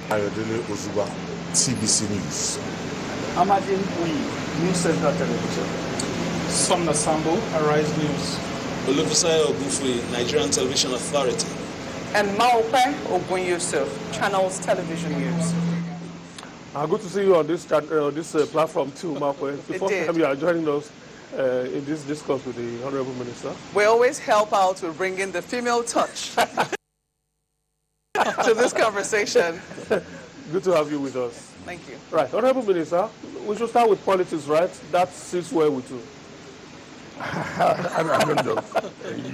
Ayodele Ozuba, TBC News. Amajin Uyi, News Center Television. Somna Sambo, Arise News. Olufisayo Ogunfuyi, Nigerian Television Authority. And Maope Ogun Yusuf, Channels Television News. Good to see you on this platform too, Maope. It's the first time you are joining us in this discourse with the Honorable Minister. We always help out to bring in the female touch to this conversation. Good to have you with us. Thank you. Right, Honorable Minister, we should start with politics, right? That sits well with you.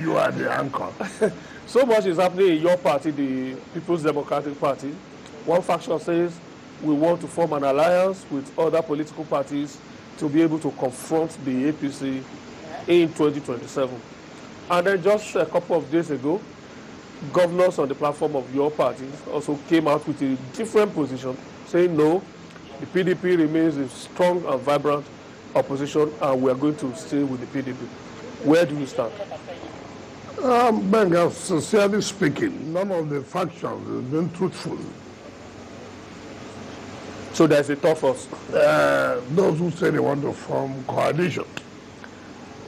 You are the anchor. So much is happening in your party, the People's Democratic Party. One faction says we want to form an alliance with other political parties to be able to confront the APC in 2027. And then just a couple of days ago, governors on the platform of your party also came out with a different position, saying no, the PDP remains a strong and vibrant opposition and we are going to stay with the PDP. Where do you stand? Benga, sincerely speaking, none of the factions has been truthful. So there's a tough us. Those who say they want to form coalition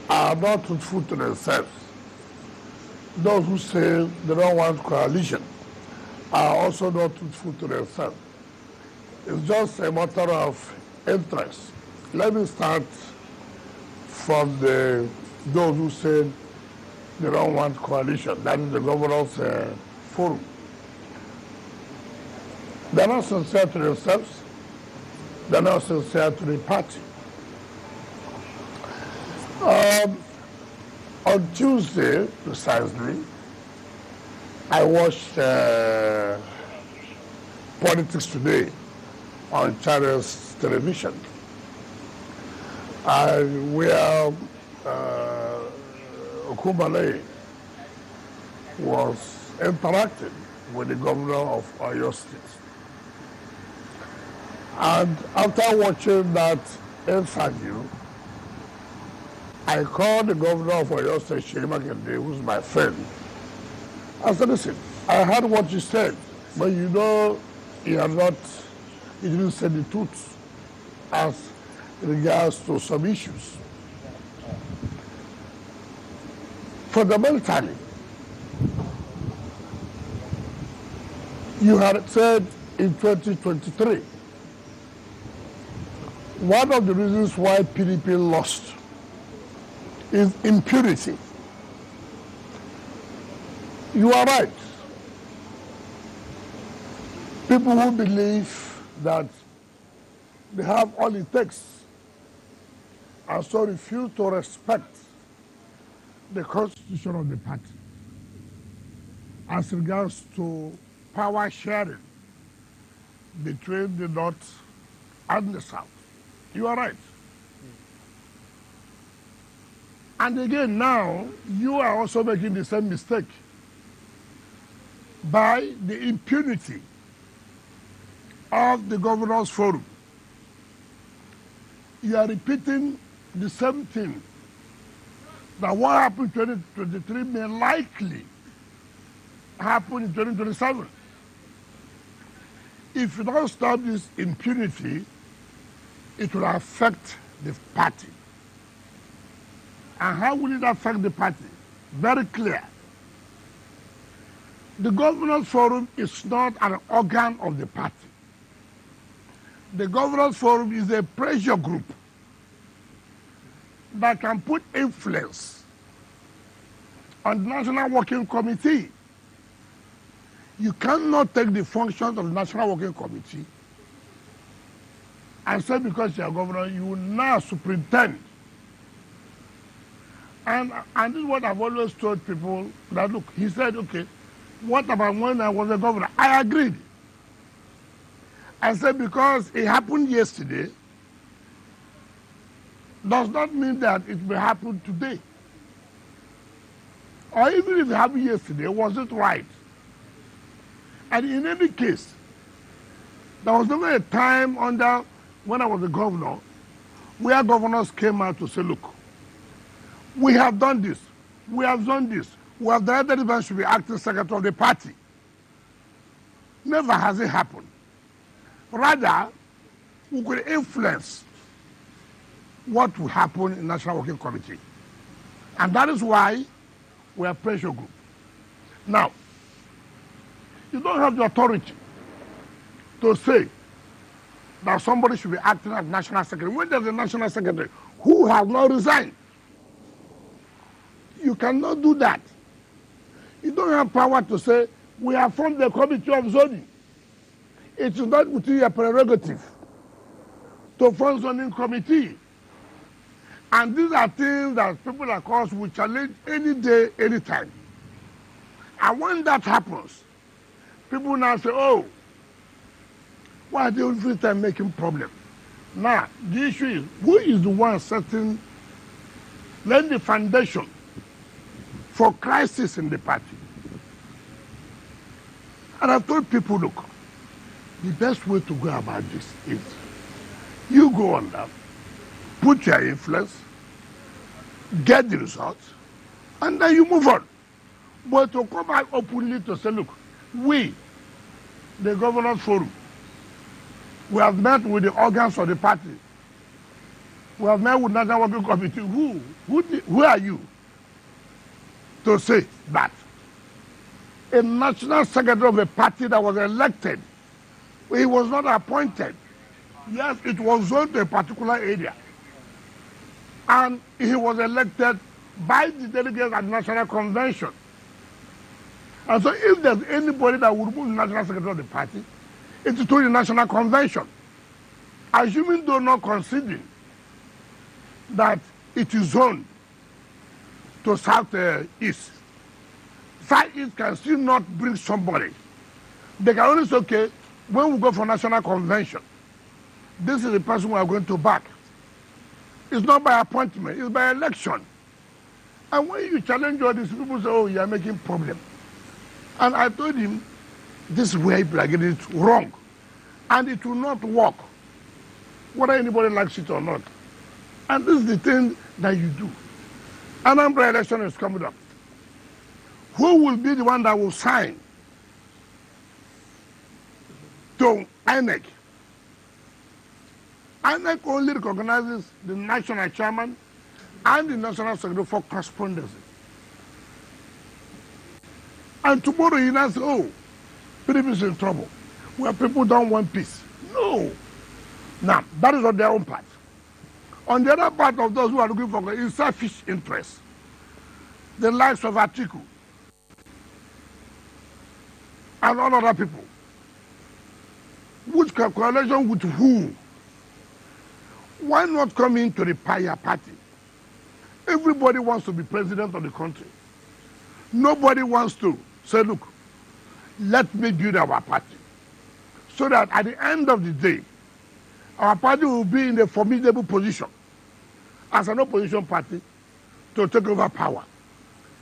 are not truthful to themselves. Those who say they don't want coalition are also not truthful to themselves. It's just a matter of interest. Let me start from those who said they don't want coalition. That is the governors' forum. They're not sincere to themselves. They're not sincere to the party. On Tuesday, precisely, I watched Politics Today on Channels Television. Where Okumale was interacting with the governor of Oyo State. And after watching that interview, I called the governor of Oyo State, Seyi Makinde, who's my friend. I said, listen, I heard what you said, but you know, you didn't say the truth as regards to some issues. Fundamentally, you had said in 2023, one of the reasons why PDP lost is impunity. You are right. People who believe that they have all it takes and so refuse to respect the constitution of the party as regards to power sharing between the North and the South. You are right. And again, now, you are also making the same mistake by the impunity of the Governors' Forum. You are repeating the same thing, that what happened in 2023 may likely happen in 2027. If you don't stop this impunity, it will affect the party. And how will it affect the party? Very clear. The Governors' Forum is not an organ of the party. The Governors' Forum is a pressure group that can put influence on the National Working Committee. You cannot take the functions of the National Working Committee and say because you are governor, you will now superintend. And this is what I've always told people, that look, he said, okay, what about when I was a governor? I agreed. I said because it happened yesterday, does not mean that it may happen today. Or even if it happened yesterday, was it right? And in any case, there was never a time when I was a governor, where governors came out to say, look, we have done this, we have done this, we have directed the man should be acting secretary of the party. Never has it happened. Rather, we could influence what will happen in National Working Committee. And that is why we are pressure group. Now, you don't have the authority to say that somebody should be acting as national secretary. When there's a national secretary who has not resigned, you cannot do that. You don't have power to say, we have formed the committee of zoning. It is not within your prerogative to form zoning committee. And these are things that people like us will challenge any day, anytime. And when that happens, people now say, oh, why are they every time making problem? Now, the issue is, who is the one laying the foundation for crisis in the party? And I've told people, look, the best way to go about this is you go on that, put your influence, get the results, and then you move on. But to come out openly to say, look, we, the Governors Forum, we have met with the organs of the party. We have met with National Working Committee. Who are you to say that? A national secretary of a party that was elected, he was not appointed. Yes, it was zoned to a particular area. And he was elected by the delegates at the National Convention. And so if there's anybody that would remove the national secretary of the party, it's through the National Convention. Assuming though not conceding that it is zoned to South-East. South-East can still not bring somebody. They can only say, okay, when we go for National Convention, this is the person we are going to back. It's not by appointment, it's by election. And when you challenge all these people, say, oh, you are making problem. And I told him, this is where people are getting it wrong. And it will not work, whether anybody likes it or not. And this is the thing that you do. Anambra election is coming up. Who will be the one that will sign to INEC? INEC only recognizes the national chairman and the national secretary for correspondence. And tomorrow you now say, oh, PDP is in trouble, where people don't want peace. No. Now, that is on their own part. On the other part of those who are looking for is selfish interest. The likes of Atiku and all other people. Which coalition with who? Why not come into the Paya party? Everybody wants to be president of the country. Nobody wants to say, look, let me build our party. So that at the end of the day, our party will be in a formidable position as an opposition party to take over power.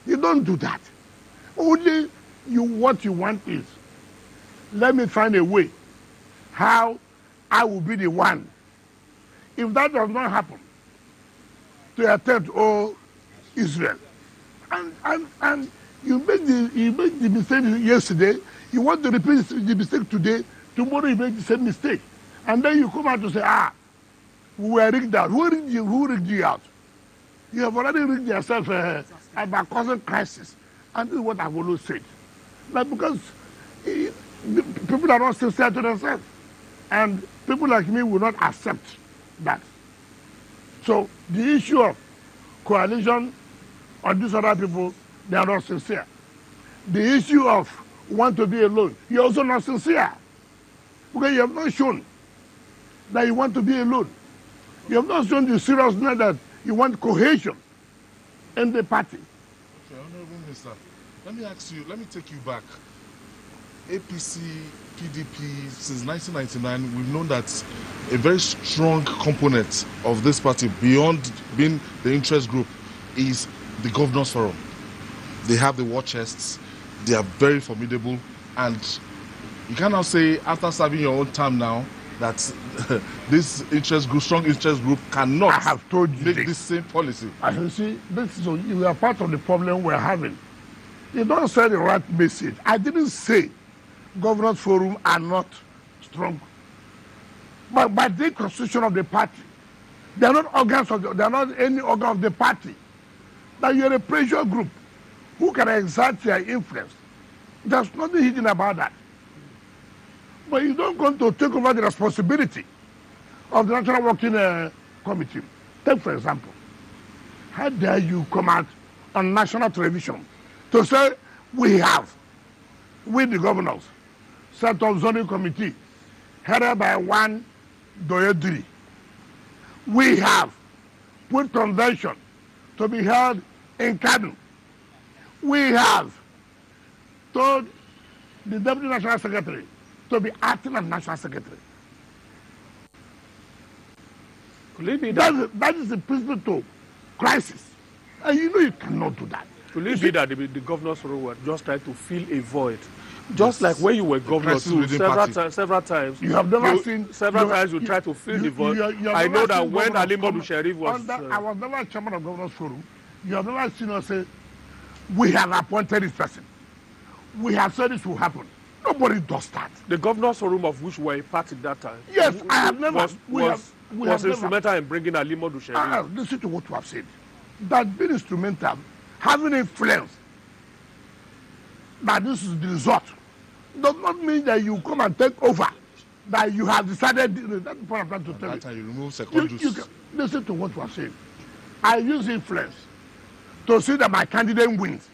You don't do that. Only what you want is, let me find a way how I will be the one. If that does not happen, to attempt all Israel. And you made the mistake yesterday, you want to repeat the mistake today, tomorrow you make the same mistake. And then you come out to say, we were rigged out. Who rigged you out? You have already rigged yourself by causing crisis. And this is what I've always said. Like, because people are not sincere to themselves. And people like me will not accept that. So the issue of coalition or these other people, they are not sincere. The issue of want to be alone, you're also not sincere. Because you have not shown that you want to be alone. You have not shown the seriousness that you want cohesion in the party. Okay, Honorable Minister, let me ask you, let me take you back. APC, PDP, since 1999, we've known that a very strong component of this party, beyond being the interest group, is the Governors Forum. They have the war chests, they are very formidable, and you cannot say, after serving your own term now, that this interest group, strong interest group, cannot I have told you make this same policy. As you see, you are part of the problem we're having. You don't say the right message. I didn't say Governors Forum are not strong But by the constitution of the party, they are not organs of they are not any organ of the party. That you are a pressure group who can exert their influence. There's nothing hidden about that. But you don't want to take over the responsibility of the National Working Committee. Take, for example, how dare you come out on national television to say we have, with the governors, set up zoning committee headed by one Doyedri. We have put convention to be held in Kanu. We have told the Deputy National Secretary to be acting as National Secretary. Could it be that That is the principle to crisis. And you know you cannot do that. Could it be that the governor's role were just trying to fill a void? Just like when you were governor crisis too, within several times. You have never seen several times you try to fill the void. I know that when Ali Modu Sharif was I was never chairman of Governors Forum. You have never seen us say, we have appointed this person. We have said this will happen. Nobody does that. the governor's forum of which were a part at that time. Yes, I have never. Was instrumental in bringing Ali Modu Sharif. Listen to what you have said. That being instrumental, having influence, that this is the result, does not mean that you come and take over. That you have decided. That's the point I'm trying to tell you. That time you remove second juice. Listen to what you have said. I use influence to see that my candidate wins,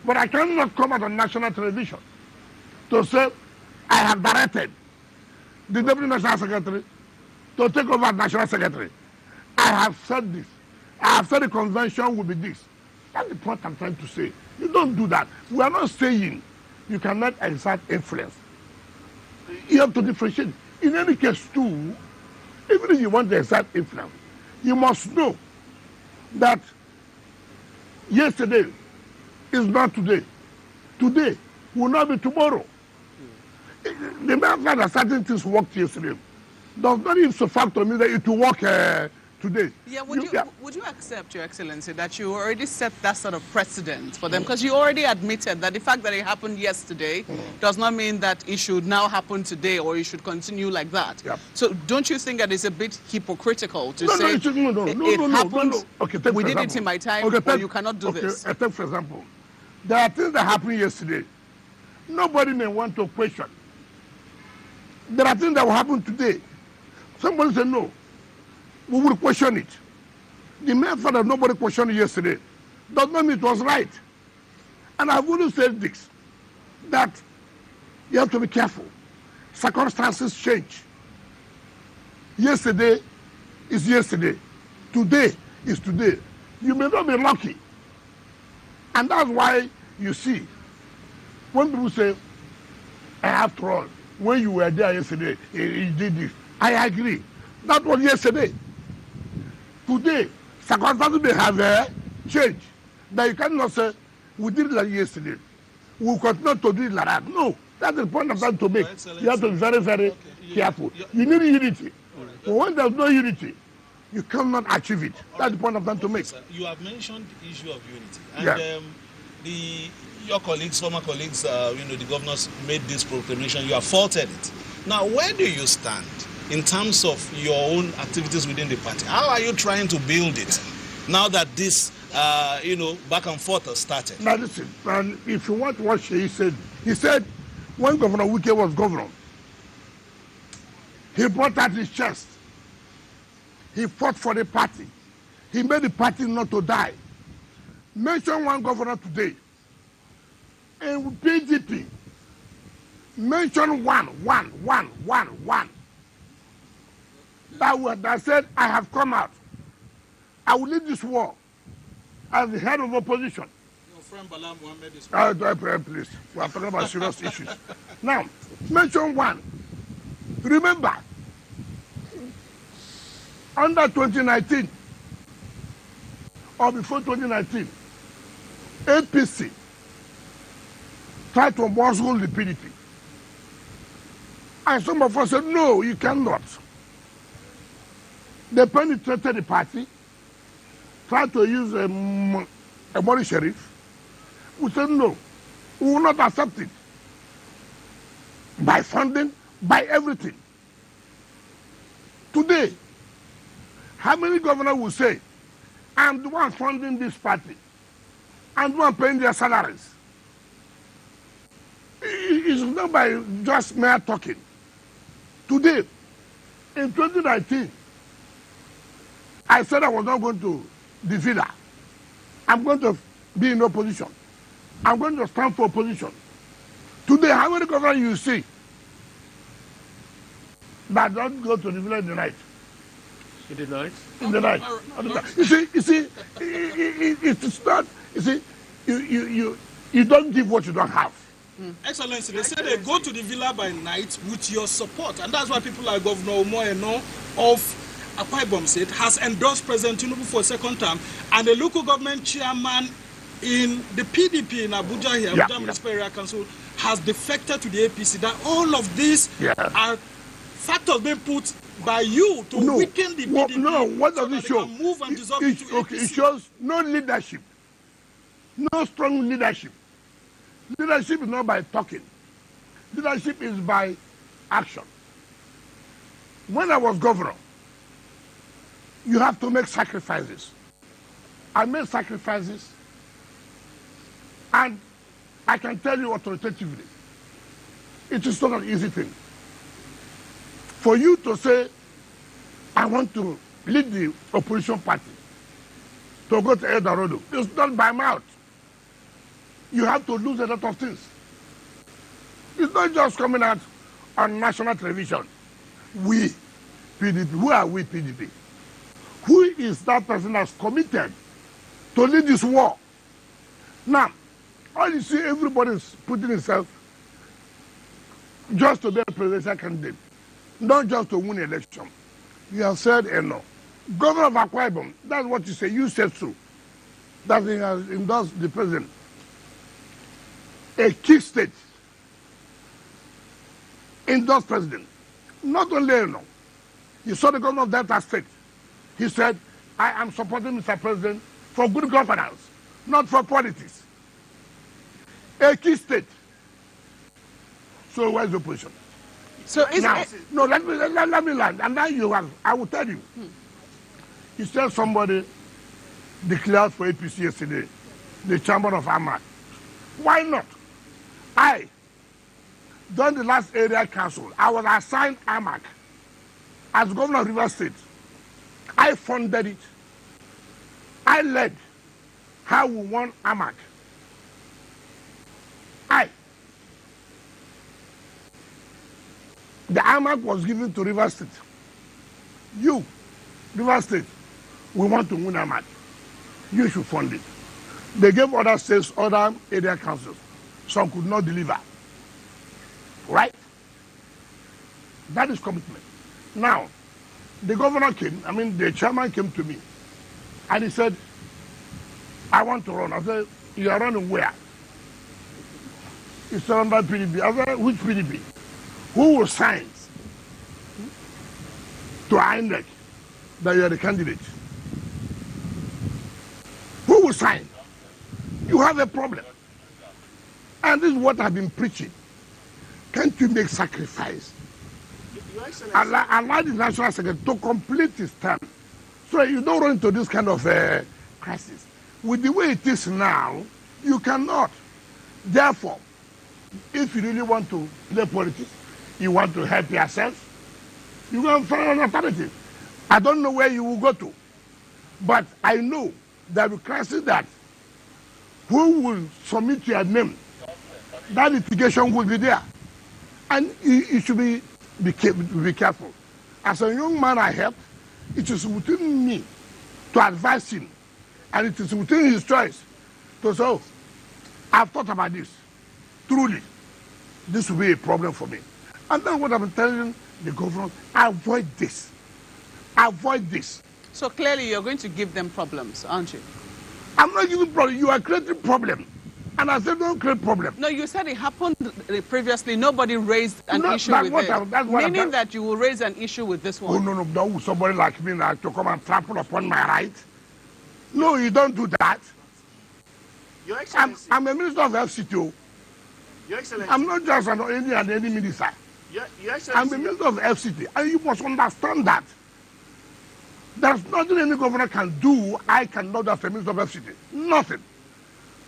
but I cannot come out on national television to say I have directed the Deputy National Secretary to take over as National Secretary. I have said this. I have said the convention will be this. That's the point I'm trying to say. You don't do that. We are not saying you cannot exert influence. You have to differentiate. In any case, too, even if you want to exert influence, you must know that yesterday is not today. Today will not be tomorrow. The mere fact that certain things worked yesterday does not even so fact to me that it will work today. Yeah, would you accept, Your Excellency, that you already set that sort of precedent for them? Because you already admitted that the fact that it happened yesterday does not mean that it should now happen today or it should continue like that. Yep. So don't you think that it's a bit hypocritical to No, say it happened? Okay, we did it in my time, or you cannot do this? Take for example, there are things that happened yesterday. Nobody may want to question. There are things that will happen today. Somebody said no. We will question it. The mere fact that nobody questioned it yesterday does not mean it was right. And I've always said this, that you have to be careful. Circumstances change. Yesterday is yesterday. Today is today. You may not be lucky. And that's why you see, when people say, after all, when you were there yesterday, he did this. I agree. That was yesterday. Today, circumstances may have changed. That you cannot say, we did it like yesterday. We will continue to do it like that. No, that's the point I'm trying to make. You have to be very, very careful. You need unity. But when there's no unity, you cannot achieve it. That's the point I'm trying to make. Sir, you have mentioned the issue of unity. And your colleagues, former colleagues, the governors made this proclamation. You have faulted it. Now, where do you stand in terms of your own activities within the party? How are you trying to build it now that this, back and forth has started? Now listen, and if you want what he said when Governor Wike was governor, he brought out his chest. He fought for the party. He made the party not to die. Mention one governor today. And PDP, mention one. That said, I have come out. I will lead this war as the head of opposition. Your friend Bala Mohammed is... Please, we are talking about serious issues. Now, mention one. Remember, under 2019, or before 2019, APC tried to muzzle the PDP. And some of us said, no, you cannot. They penetrated the party, tried to use a money sheriff. We said, no, we will not accept it. By funding, by everything. Today, how many governors will say, I'm the one funding this party, I'm the one paying their salaries? It's not by just mere talking. Today, in 2019, I said I was not going to defeat her. I'm going to be in opposition. I'm going to stand for opposition. Today, how many governors you see that don't go to the village in the night? In the night? In the night. You see, it's not, you see, you don't give what you don't have. Excellency, they say they go to the villa by night with your support, and that's why people like Governor Omoeno of Akwa Ibom State has endorsed President Tinubu for a second term, and the local government chairman in the PDP in Abuja here, Abuja Municipal Area Council, has defected to the APC. That all of these are factors being put by you to weaken the PDP. No, what does it show? Move and dissolve it to APC. It shows no leadership, no strong leadership. Leadership is not by talking. Leadership is by action. When I was governor, you have to make sacrifices. I made sacrifices, and I can tell you authoritatively, it is not an easy thing. For you to say, I want to lead the opposition party to go to El Dorado, it's not by mouth. You have to lose a lot of things. It's not just coming out on national television. We, PDP, who are we, PDP? Who is that person that's committed to lead this war? Now, all you see, everybody is putting himself just to be a presidential candidate, not just to win election. You have said no. Governor of Akwa Ibom, that's what you say. You said so. That he has endorsed the president. A key state endorsed president. Not only you saw the governor of Delta State. He said, I am supporting Mr. President for good governance, not for politics. A key state. So where's the opposition? So is now, it... no, let me land. And now you have, I will tell you. You said somebody declared for APC yesterday, the chamber of Ahmad. Why not? During the last area council, I was assigned AMAC as governor of River State. I funded it. I led how we won AMAC. The AMAC was given to River State. You, River State, we want to win AMAC. You should fund it. They gave other states, other area councils. Some could not deliver. Right? That is commitment. Now, the governor came, the chairman came to me, and he said, I want to run. I said, you are running where? He said, under PDP. I said, which PDP? Who will sign to INEC that you are the candidate? Who will sign? You have a problem. And this is what I've been preaching. Can't you make sacrifice? Allow the national secretary to complete his term, so you don't run into this kind of crisis. With the way it is now, you cannot. Therefore, if you really want to play politics, you want to help yourself, you go and find an alternative. I don't know where you will go to, but I know there will be crisis that who will submit your name, that litigation will be there. And you should be careful. As a young man I help, it is within me to advise him. And it is within his choice to say, oh, I've thought about this. Truly, this will be a problem for me. And then what I'm telling the governor, avoid this. Avoid this. So clearly you're going to give them problems, aren't you? I'm not giving problems. You are creating problems. And I said, don't create problems. No, you said it happened previously. Nobody raised an issue with it. Meaning that you will raise an issue with this one. Oh, no. Somebody like me now to come and trample upon my right. No, you don't do that. Your Excellency. I'm a minister of FCT. Your Excellency. I'm not just any minister. Your Excellency. I'm a minister of FCT. And you must understand that. There's nothing any governor can do. I cannot as a minister of FCT. Nothing.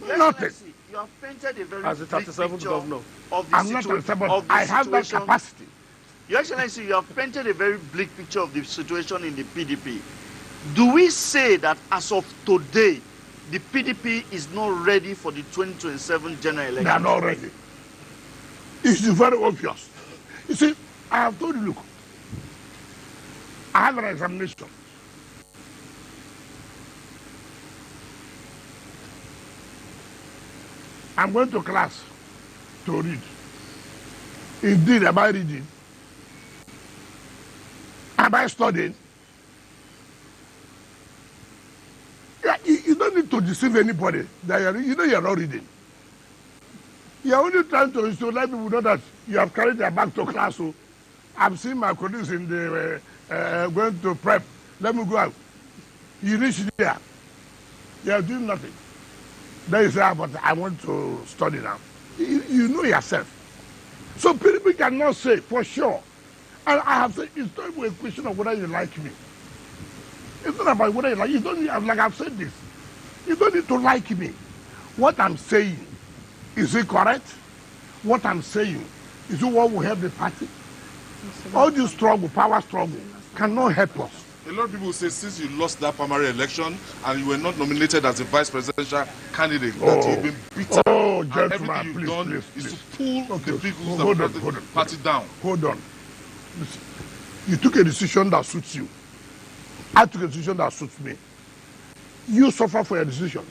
Your Nothing. Excellency, you have painted a very As the bleak 37th picture governor. of the I'm not situation. a I have that capacity. Your Excellency, you have painted a very bleak picture of the situation in the PDP. Do we say that as of today, the PDP is not ready for the 2027 general election? They are not ready. It's very obvious. You see, I have told you, look, I have an examination. I'm going to class to read. Indeed, am I reading? Am I studying? Yeah, you don't need to deceive anybody that you know you're not reading. You're only trying to let people know that you have carried their bag to class. So I'm seeing my colleagues in the going to prep. Let me go out. You reach there. You're doing nothing. Then you say, ah, but I want to study now. You know yourself. So people cannot say for sure. And I have said, it's not a question of whether you like me. It's not about whether you like. You don't need, like I've said this. You don't need to like me. What I'm saying, is it correct? What I'm saying, is it what will help the party? All this struggle, power struggle, cannot help us. A lot of people say since you lost that primary election and you were not nominated as a vice presidential candidate, that you've been beaten. Oh, and gentlemen, everything you've done please. is to pull the people Hold that on, brought the party down. Hold on. Listen, you took a decision that suits you. I took a decision that suits me. You suffer for your decision.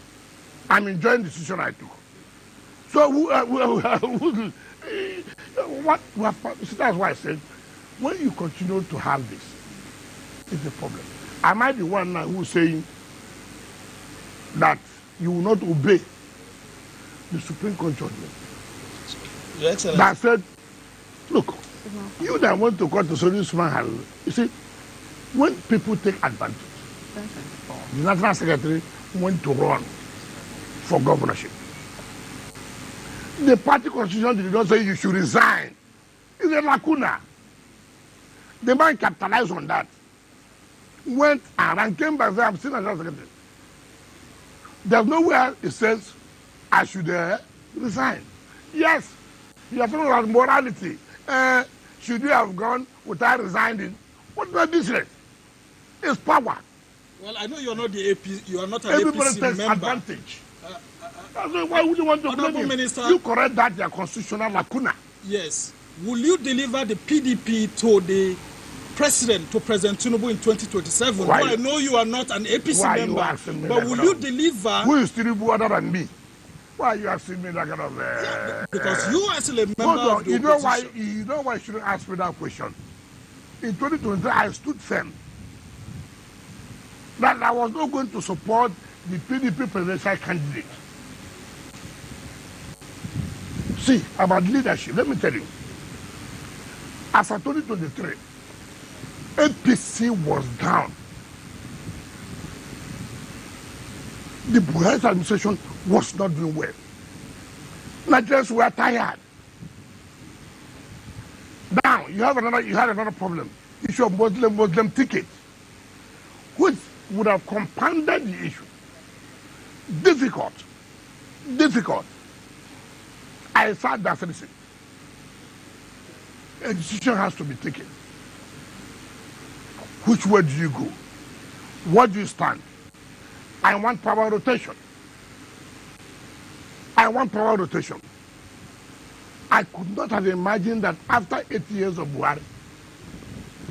I'm enjoying the decision I took. So that's why I said, when you continue to have this, it's a problem. Am I the one now who's saying that you will not obey the Supreme Court judgment? Your Excellency. That said, look, you that want to cut to this man, you see, when people take advantage, the National Secretary went to run for governorship. The party constitution did not say you should resign. It's a lacuna. The man capitalized on that. Went and came back and said, I'm still National Secretary. There's nowhere it says I should resign. Yes, you are talking about morality. Should you have gone without resigning? What's the difference? It's power. Well, I know you're not the AP, you are not an Everybody APC takes member. advantage. That's why would you want to blame you? Minister, you correct that your constitutional lacuna. Yes. Will you deliver the PDP to the president, to President Tinubu in 2027? Why? Well, I know you are not an APC Why member, you asking me but that will kind you of- deliver? Who is Tinubu other than me? Why are you asking me that kind of? Because you are still a member Hold of on. the You know why? opposition. You know why you shouldn't ask me that question. In 2023, I stood firm that I was not going to support the PDP presidential candidate. See, about leadership, let me tell you. After 2023, APC was down. The Buhari administration was not doing well. Nigerians were tired. Now you had another problem. Issue of Muslim ticket, which would have compounded the issue. Difficult. I sat there and said, a decision has to be taken. Which way do you go? What do you stand? I want power rotation. I could not have imagined that after 8 years of Buhari,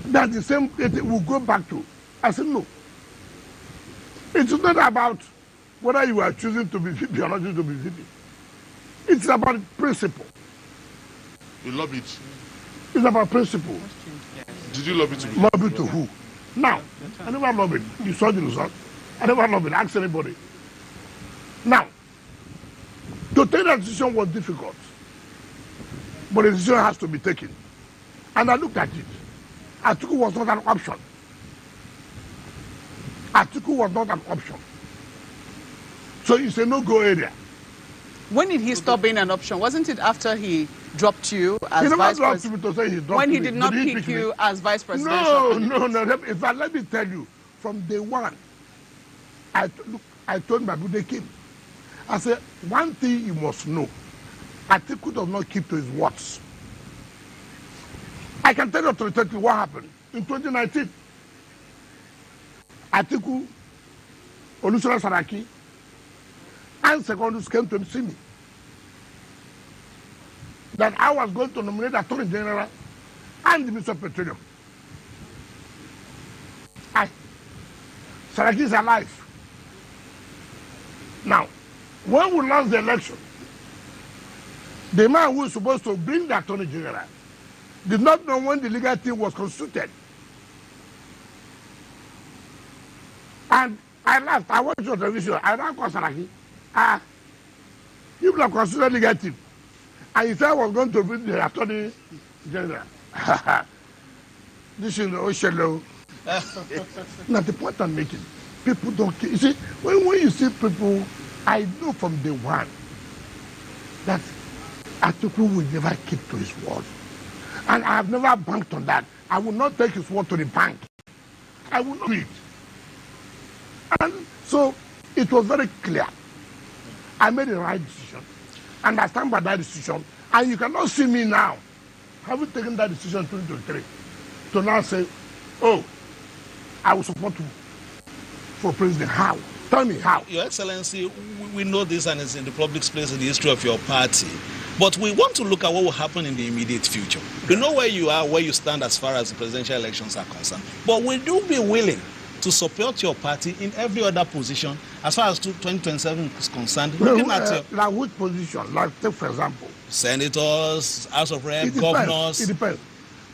that the same will go back to. I said, no. It's not about whether you are choosing to be VP or not choosing to be VP. It's about principle. You lobbied. It's about principle. Did you lobby to be? Lobby to who? Now, I never lobbied. You saw the result. I never lobbied. Ask anybody. Now, to take that decision was difficult. But the decision has to be taken. And I looked at it. Atiku was not an option. So it's a no-go area. When did he stop being an option? Wasn't it after he dropped you He as never vice dropped me president? to say he dropped When he me. did not pick pick me? you as vice presidential No. candidate? Let me tell you, from day one, I told my people, they came. I said, one thing you must know, Atiku does not keep to his words. I can tell you authoritatively what happened in 2019. Atiku, Olusola Saraki, and Secondus came to see me that I was going to nominate Attorney General and the Minister of Petroleum. Saraki is alive. Now, when we lost the election, the man who was supposed to bring the Attorney General did not know when the legal team was constituted. And I laughed. I watched your television. I ran call Saraki. People have constituted legal team. And he said I was going to bring the Attorney General. This is Oshelo. Now, the point I'm making, people don't care. You see, when you see people, I know from day one that Atiku will never keep to his word. And I have never banked on that. I will not take his word to the bank. I will not do it. And so it was very clear. I made the right decision. And I stand by that decision. And you cannot see me now, having taken that decision in 2023, to now say, oh, I will support you for president. How? Tell me how. Your Excellency, we know this and it's in the public's place in the history of your party. But we want to look at what will happen in the immediate future. We know where you are, where you stand as far as the presidential elections are concerned. But will you be willing to support your party in every other position as far as 2027 is concerned? Looking at your... Like which position? Like, take for example, senators, House of Reps, governors. It depends.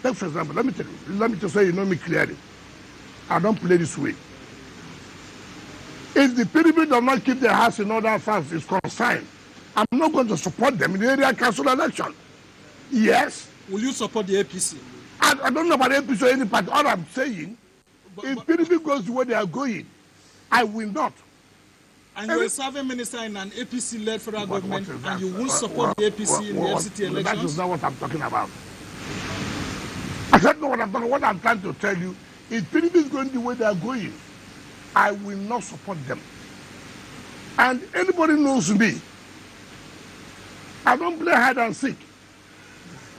Take for example, let me tell you. Let me just say you know me clearly. I don't play this way. If the PDP does not keep their house in order as far as it's concerned, I'm not going to support them in the area council election. Yes. Will you support the APC? I don't know about APC or any party. All I'm saying, if PDP goes the way they are going, I will not. And you're a serving minister in an APC-led federal government, and you won't support the APC in the FCT elections? That is not what I'm talking about. I don't know what I'm talking about. What I'm trying to tell you, if PDP is going the way they are going, I will not support them. And anybody knows me. I don't play hide and seek.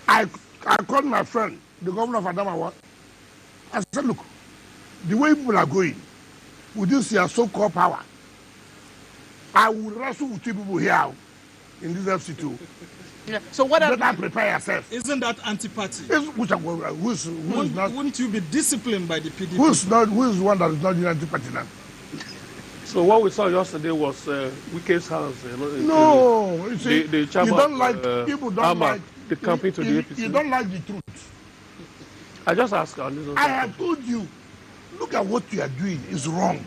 I called my friend, the governor of Adamawa. I said, look, the way people are going, with this your so-called power, I will wrestle with you people here in this FCT. Yeah. So what Let us prepare yourself. Isn't that anti-party? Wouldn't you be disciplined by the PDP? Who is the one that is not in anti-party now? So what we saw yesterday was Wike's house. No, you see, the chairman, you don't like people don't like the campaign to the APC. You don't like the truth. I just asked her. I have told you, look at what you are doing is wrong.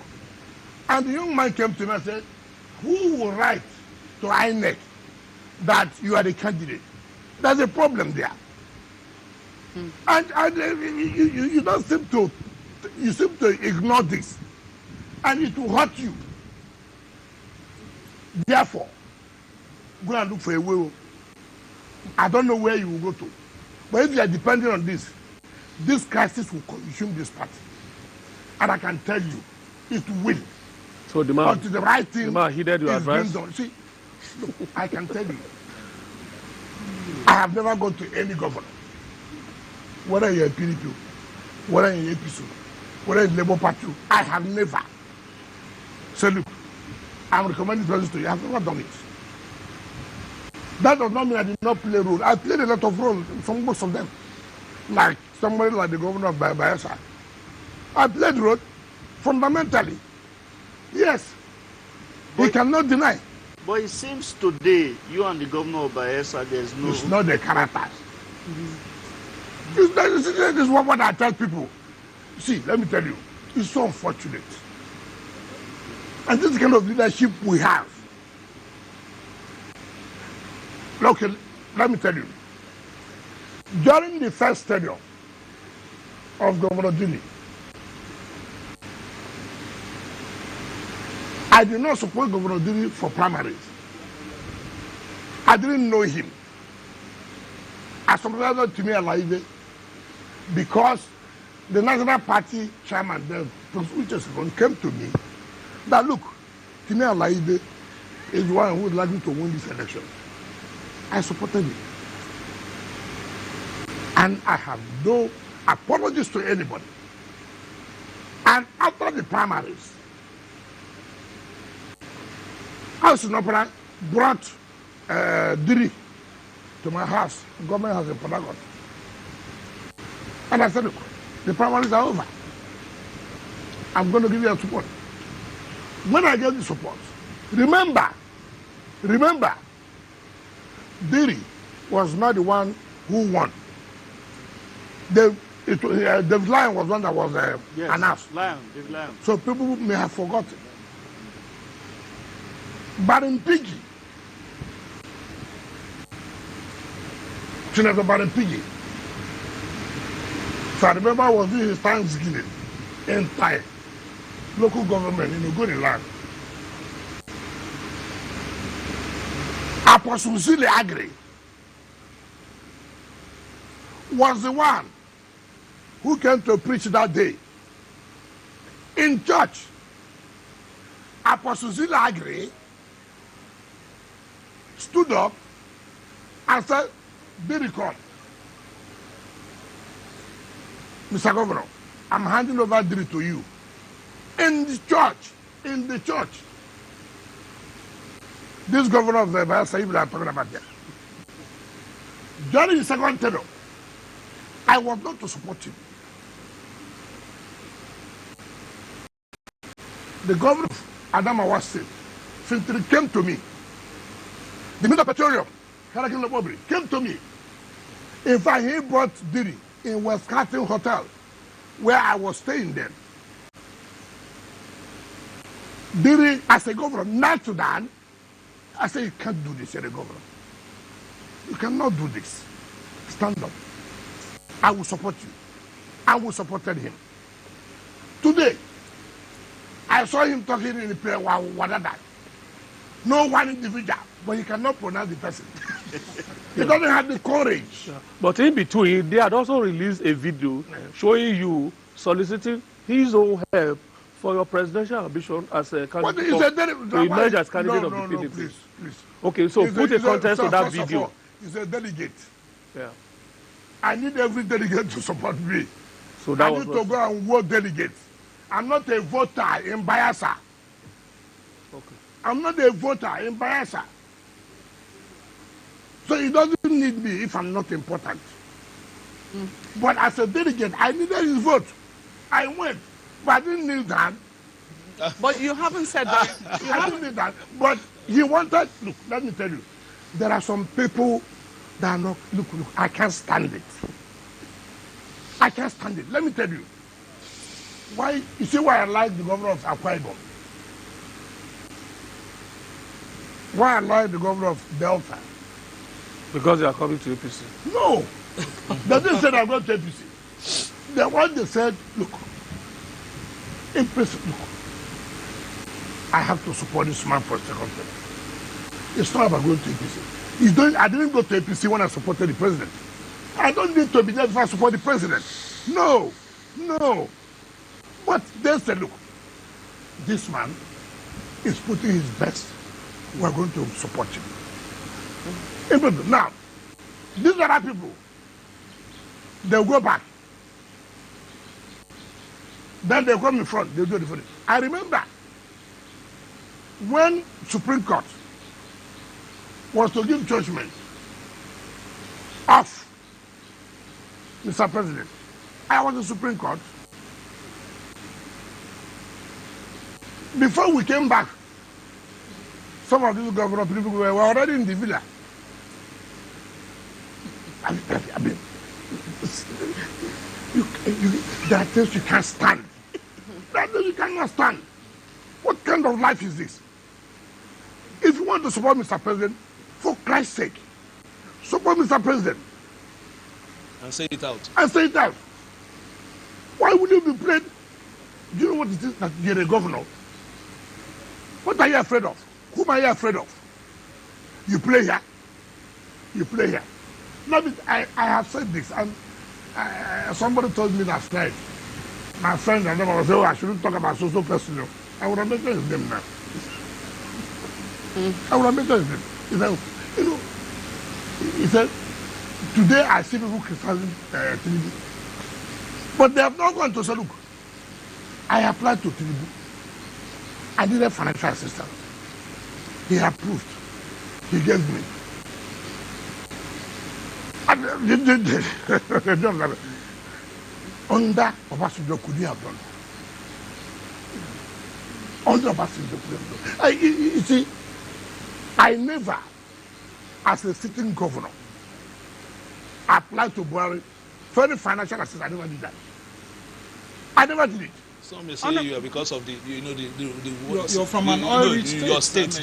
And the young man came to me and said, who will write to INEC that you are the candidate? There's a problem there. And you don't seem to, you seem to ignore this. And it will hurt you. Therefore, go and look for a way. I don't know where you will go to. But if you are depending on this crisis will consume this party. And I can tell you, it will. So the man, until the right thing, the man heeded your advice. See, look, I can tell you, I have never gone to any governor, whether you're a PDP, whether you're a APC, whether in Labour Party, I have never said, look, I'm recommending this to you. I have never done it. That does not mean I did not play a role. I played a lot of roles, from most of them. Like somebody like the governor of Bayelsa. I played a role fundamentally. Yes. He cannot deny. But it seems today, you and the governor of Bayelsa, there's no... It's not the characters. This is what I tell people. See, let me tell you, it's so unfortunate. And this kind of leadership we have. Look, let me tell you. During the first tenure of Governor Dini, I did not support Governor Dini for primaries. I didn't know him. I supported to me alive because the National Party chairman, the Professor came to me that, look, Tine Alaibe is one who would like me to win this election. I supported him. And I have no apologies to anybody. And after the primaries, House in Opera brought Diri to my house, the government house in Padagon. And I said, look, the primaries are over. I'm going to give you a support. When I get the support, remember, Diri was not the one who won. David Lion was one that was announced. David Lion. So people may have forgotten. Baron Piggy, Senator Baron Piggy. So I remember I was doing his Thanksgiving in Thai, local government in Ogoni land. Apostle Zile Agri was the one who came to preach that day in church. Apostle Zile Agri stood up and said, Diri come. Mr. Governor, I'm handing over Diri to you. In the church. This governor of the Bayelsa Ibu I'm talking about there. During the second term, I was not to support him. The governor of Adamawa State, Fintri, came to me. The Minister of Petroleum, Karakin Lobobri, came to me. In fact, he brought Diri in West Carton Hotel, where I was staying then. Diri, as a governor, not to that, I said, you can't do this, you're a governor. You cannot do this. Stand up. I will support you. I will support him. Today, I saw him talking in the prayer, Wadada. No one individual, but he cannot pronounce the person. He doesn't have the courage. But in between, they had also released a video showing you soliciting his own help for your presidential ambition as a candidate to emerge as candidate of the PDP. Please. Okay, so put a context to that video. He's a delegate. Yeah. I need every delegate to support me. So that I need to go and vote delegates. I'm not a voter in Bayelsa. Okay. I'm not a voter in Bayelsa. So he doesn't need me if I'm not important. But as a delegate, I needed his vote. I went, but I didn't need that. But you haven't said that. I didn't need that. But he wanted, look, let me tell you, there are some people that are not, look, I can't stand it. I can't stand it. Let me tell you. Why, you see why I like the governor of Akwa Ibom? Why I like the governor of Delta? Because they are coming to APC. No. They didn't say they're going to APC. The one they said, look, in principle, look, I have to support this man for a second term. It's not about going to APC. I didn't go to APC when I supported the president. I don't need to be there if I support the president. No. But they said, look, this man is putting his best. We're going to support him. Now, these other people, they'll go back. Then they'll come in front, they'll do the thing. I remember when Supreme Court was to give judgment of Mr. President, I was in Supreme Court. Before we came back, some of these governor people were already in the villa. I mean, there are things you can't stand. There are things you cannot stand. What kind of life is this? If you want to support Mr. President, for Christ's sake, support Mr. President. And say it out. Why would you be afraid? Do you know what it is that you're a governor? What are you afraid of? Whom are you afraid of? You play here. Now, I have said this, and somebody told me last night, my friends and them will say, oh, I shouldn't talk about social person. I would have mentioned his name now. I would have mentioned his name. He said, you know, he said, today I see people criticizing Tinubu. But they have not gone to say, look, I applied to Tinubu. I needed financial assistance. He approved. He gave me. Under Obasanjo, could you have done? Under Obasanjo, could you have done? You see, I never, as a sitting governor, applied to Buhari for any financial assistance. I never did that. I never did it. Some may say you are because of the, you know, you're from an oil-rich state. Your state,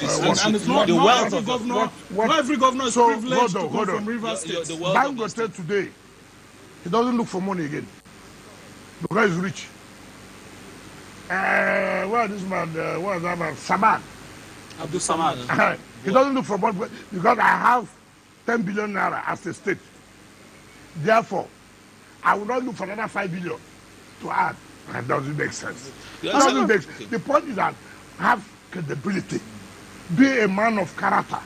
and it's not the not wealth every of governor. what- Not every governor is so, privileged hold on, to come from River State. the wealth of the state. Dangote today, he doesn't look for money again because he's rich. Where is this man? What is that man? Saman. Abdul Samad. He doesn't look for money because I have 10 billion naira as a state. Therefore, I will not look for another 5 billion to add. That doesn't make sense. Yes, Doesn't make okay. The point is that have credibility, be a man of character.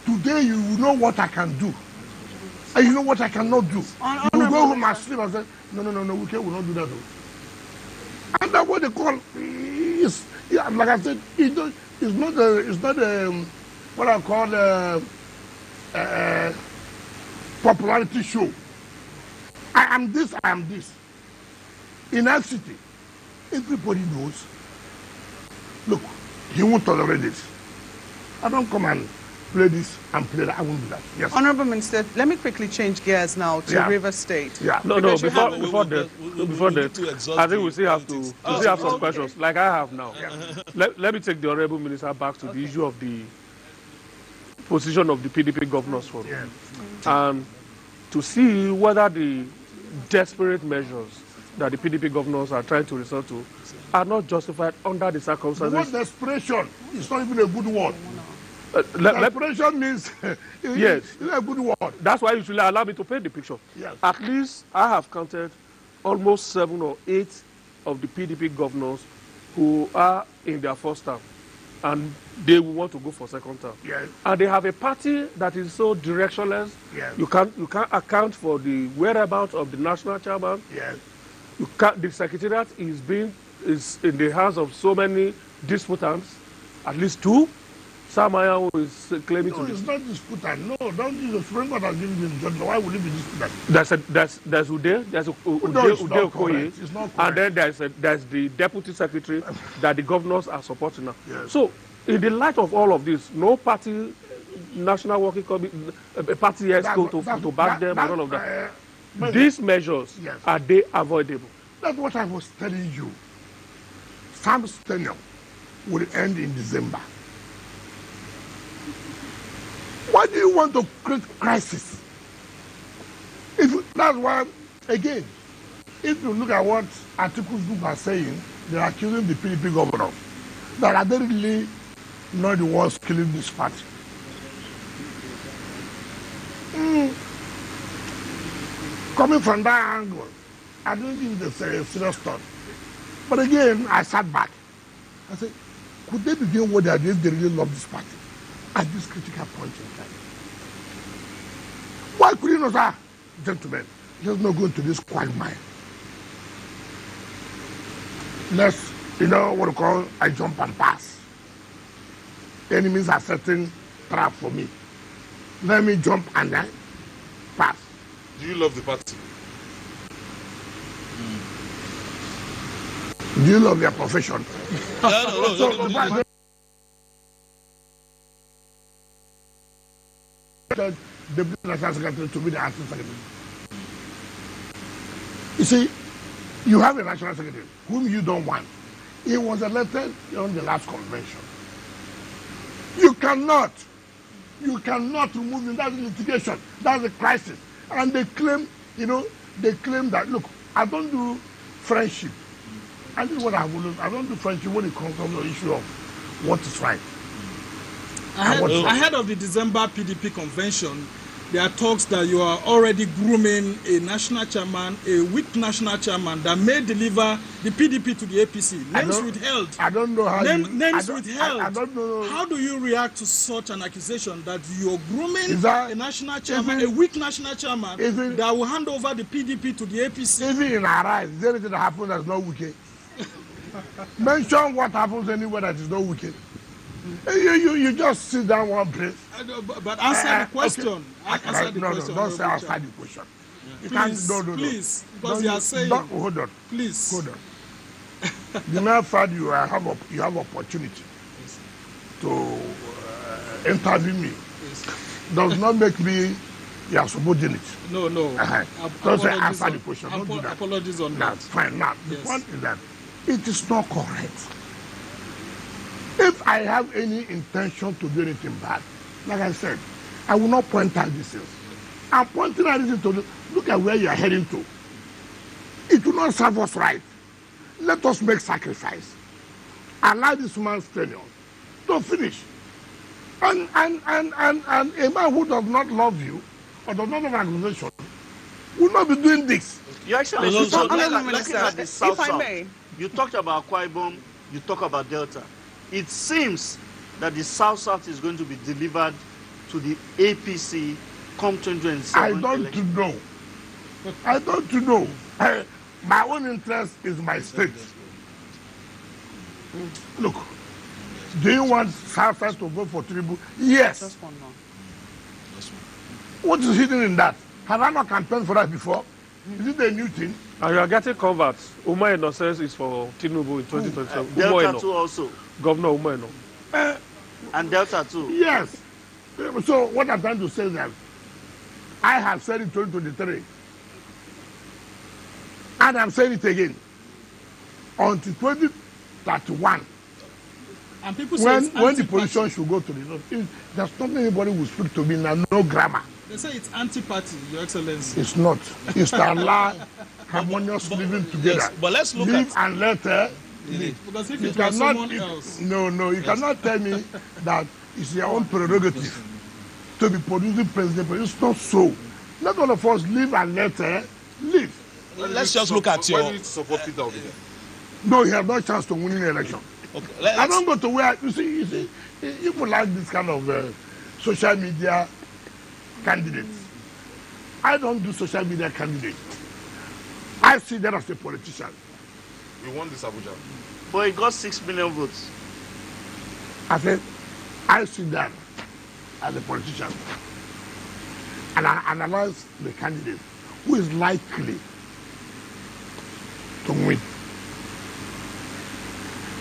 Today you know what I can do, and you know what I cannot do. You will go home and sleep and say, no, we will not do that. And that's what they call is, yeah, like I said, it's not what I call popularity show. I am this. In FCT, everybody knows. Look, he won't tolerate this. I don't come and play this and play that. I won't do that. Yes. Honorable Minister, let me quickly change gears now to River State. Yeah. No, Because you have- before that, I think we still have to have some questions, like I have now. Let me take the Honorable Minister back to the issue of the position of the PDP Governors Forum, and to see whether the desperate measures that the PDP governors are trying to resort to are not justified under the The circumstances. word desperation is not even a good word. Let- Desperation means Yes. it's not a good word. That's why you should allow me to paint the picture. Yes. At least I have counted almost 7 or 8 of the PDP governors who are in their first term, and they will want to go for second term. Yes. And they have a party that is so directionless. Yes. You can't account for the whereabouts of the national chairman. Yes. The secretariat is in the hands of so many disputants, at least 2. Samaya, who is claiming No, to it's be. not disputant. No, don't use the Supreme Court has given him judgment. Why would it be disputant? There's Ude, there's No, Ude it's not Okoye, correct. It's not and correct. then there's the deputy secretary that the governors are supporting now. Yes. So, in the light of all of this, no party, national working committee, party ESCO to back them and all of that. These measures, Yes. are they avoidable? That's what I was telling you. Sam's tenure will end in December. Why do you want to create crisis? That's why, again, if you look at what articles group are saying, they're accusing the PDP governors that are they really not the ones killing this party. Coming from that angle, I don't think it's a serious thought. But again, I sat back. I said, could they be doing what they are doing if they really love this party at this critical point in time? Why could you not say, gentlemen, let's not go into this quagmire. Let's, what we call, I jump and pass. Enemies are setting trap for me. Let me jump and then pass. Do you love the party? Do you love your profession? No. The national secretary to be the acting secretary. You see, you have a national secretary whom you don't want. He was elected on the last convention. You cannot remove him. That's litigation. That's a crisis. And they claim, that, look, I don't do friendship. And this is what I don't do friendship when it comes to the issue of what is right. Ahead of the December PDP convention, there are talks that you are already grooming a national chairman, a weak national chairman that may deliver the PDP to the APC. Names withheld. I don't know how Names withheld. I don't know. How do you react to such an accusation that you're grooming That, a national chairman, a weak national chairman that will hand over the PDP to the APC? Even in our eyes, is there anything that happens that's not wicked? Mention what happens anywhere that is not wicked. You just sit down one place. But answer the question. Okay. Answer the question. Don't say answer the question. You please, can't. No. Please, because you are saying. Hold on. Please. Hold on. The mere fact you have opportunity to interview me does not make me your subordinate. No. Don't say answer the question. Don't do that. Apologies on that. Fine. Now, the point is that it is not correct. If I have any intention to do anything bad, like I said, I will not point out these things. I'm pointing out this to look at where you are heading to. It will not serve us right. Let us make sacrifice. Allow this man's tenure to finish. And a man who does not love you or does not have an organization will not be doing this. Your Excellency, looking at the South, you talked about Akwa Ibom, you talk about Delta. It seems that the South is going to be delivered to the APC come 2027 I don't know. My own interest is my state. Look, do you want South to vote for Tinubu? Yes. Just one more. What is hidden in that? Have I not campaigned for that before? Is it a new thing? And you are getting converts. Umaeno says it's for Tinubu in 2027. Delta too also. Governor Umaeno. And Delta too. Yes. So what I'm trying to say is that I have said in 2023, and I'm saying it again, until 2031, and people say when the position should go to the north, there's nothing anybody will speak to me now, no grammar. They say it's anti-party, Your Excellency. It's not. It's to allow harmonious living together. Yes, but let's look live at and let her live. Because if You it was cannot, someone else. No, you cannot tell me that it's your own prerogative to be producing president, but it's not so. Let all of us live and let her live. let's just look at your. Why do you need to support Peter Obi? No, he has no chance to win the election. Okay, I don't go to where you see, people like this kind of social media candidates. I don't do social media candidates. I see that as a politician. We won this Abuja. But he got 6 million votes. I said, I see that as a politician. And I analyze the candidate who is likely to win.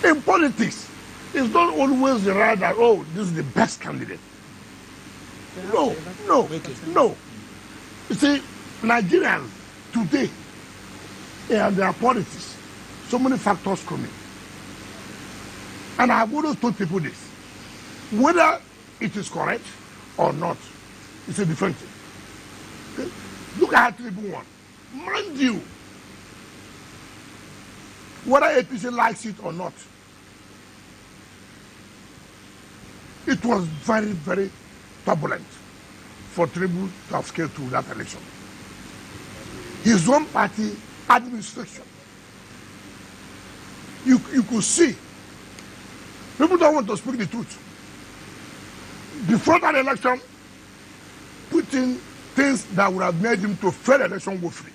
In politics, it's not always the right that, oh, this is the best candidate. No. You see, Nigerians today, and their politics, so many factors come in. And I have always told people this. Whether it is correct or not, it's a different thing. Okay? Look at Tinubu won. Mind you, whether APC likes it or not, it was very, very turbulent for Tinubu to have scaled through that election. His own party administration, you could see, people don't want to speak the truth. Before that election, putting things that would have made him to fail the election woefully.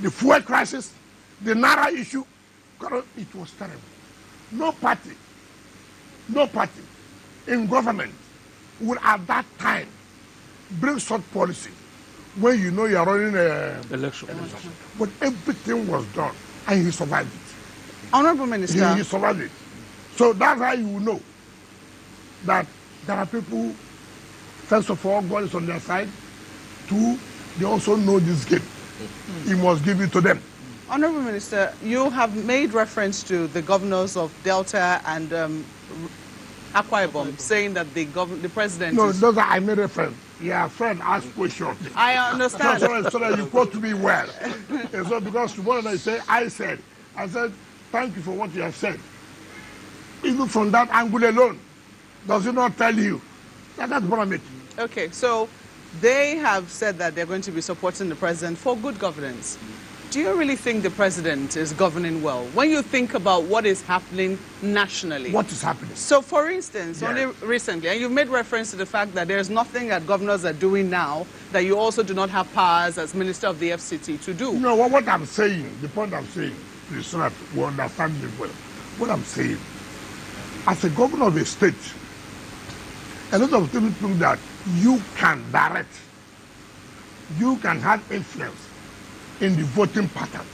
The fuel crisis, the Naira issue, it was terrible. No party in government would at that time bring such policy when you know you are running an Election. But everything was done and he survived it. Honorable Minister. He survived it. So that's how you will know that there are people, first of all, God is on their side. Two, they also know this game. He must give it to them. Honorable Minister, you have made reference to the governors of Delta and Akwa Ibom, saying that the president No, is... those are, I made reference. Yeah, friend, ask questions. I understand. So that you quote me well. And so because tomorrow I say, I said, thank you for what you have said. Even from that angle alone, does it not tell you That's what I mean. Okay, so they have said that they're going to be supporting the president for good governance. Do you really think the president is governing well? When you think about what is happening nationally. What is happening? So, for instance, Yes. only recently, and you've made reference to the fact that there's nothing that governors are doing now that you also do not have powers as Minister of the FCT to do. You know, what I'm saying, the point I'm saying, is so that we understand me well. What I'm saying, as a governor of a state, a lot of people think that you can direct, you can have influence in the voting pattern.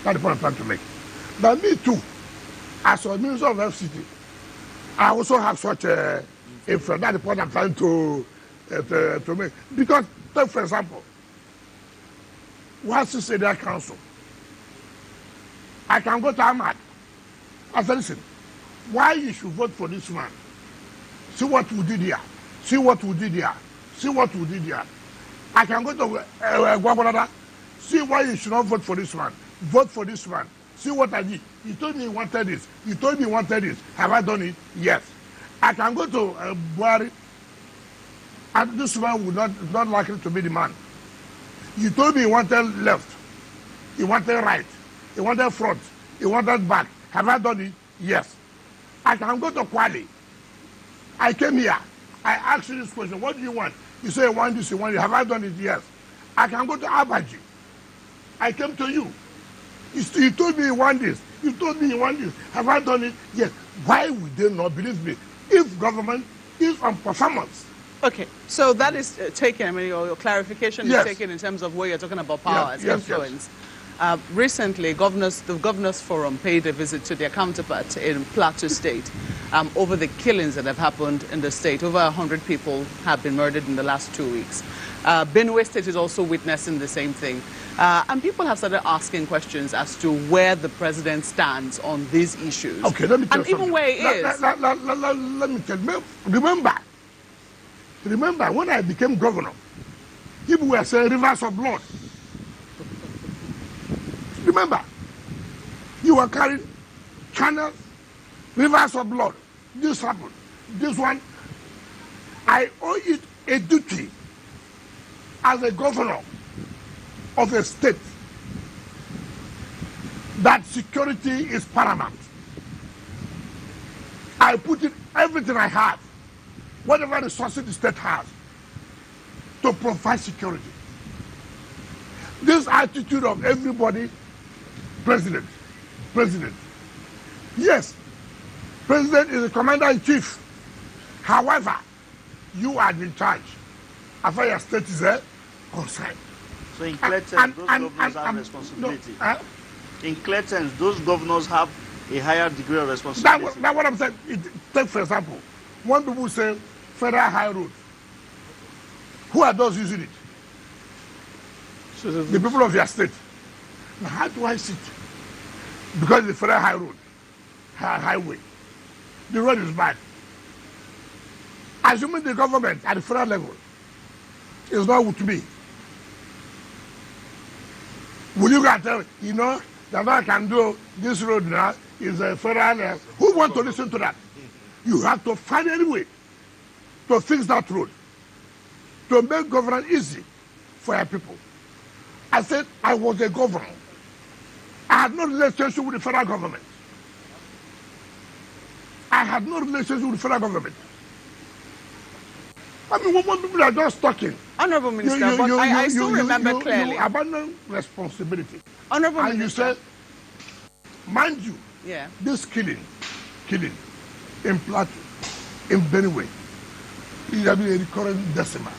That's the point I'm trying to make. But me too, as a minister of FCT, I also have such a influence. That's the point I'm trying to make. Because, take for example, once you say that council, I can go to Ahmad. I say, listen, why you should vote for this man? See what we did here. See what we did here. See what we did here. I can go to Gwagwalada. See why you should not vote for this man. Vote for this man. See what I did. You told me you wanted this. You told me you wanted this. Have I done it? Yes. I can go to Buhari, and this man would not likely to be the man. You told me you wanted left. You wanted right. You wanted front. You wanted back. Have I done it? Yes. I can go to Kwali. I came here. I asked you this question. What do you want? You say you want this, you want it. Have I done it? Yes. I can go to Abuja. I came to you. You told me you want this. You told me you want this. Have I done it? Yes. Why would they not believe me? If government is on performance. Okay, so that is taken, I mean, your clarification Yes. is taken in terms of where you're talking about power as Yes, influence. Recently, the Governors Forum paid a visit to their counterpart in Plateau State over the killings that have happened in the state. Over 100 people have been murdered in the last 2 weeks. Benue State is also witnessing the same thing. And people have started asking questions as to where the president stands on these issues. Okay, let me tell you and even something. where he is. Let me tell you. Remember, when I became governor, people were saying rivers of blood. Remember, you were carrying channels, rivers of blood. This happened. This one, I owe it a duty as a governor of a state that security is paramount. I put in everything I have, whatever resources the state has, to provide security. This attitude of everybody, president. Yes, president is the commander-in-chief. However, you are in charge. As far as state is concerned. So in clear terms, those governors have responsibility. In clear terms, those governors have a higher degree of responsibility. That's what I'm saying. Take for example, when people say federal high road, who are those using it? The people of your state. Now, how do I sit? Because the federal high road, highway, the road is bad. Assuming the government at the federal level is not with me, will you go and tell me, you know, that I can do this road now is a federal? Who want to listen to that? You have to find any way to fix that road, to make governance easy for your people. I said I was a governor. I had no relationship with the federal government. I had no relationship with the federal government. I mean, when people are just talking. Honorable Minister, I still remember clearly. You abandon responsibility. Honorable and Minister. You said, mind you, Yeah. this killing in Plateau, in Benue, is a recurrent decimal.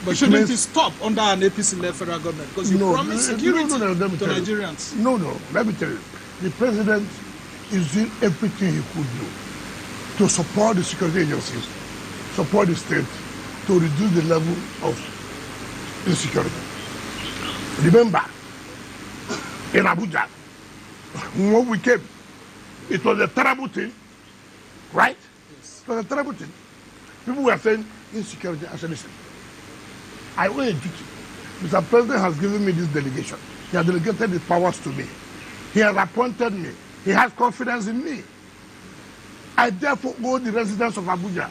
But shouldn't it stop under an APC-led federal government? Because you promise security to Nigerians. No, let me tell you. The president is doing everything he could do to support the security agencies, support the state, to reduce the level of insecurity. Remember, in Abuja, when we came, it was a terrible thing, right? Yes. It was a terrible thing. People were saying insecurity. I said, listen, I owe a duty. Mr. President has given me this delegation. He has delegated his powers to me. He has appointed me. He has confidence in me. I therefore owe the residents of Abuja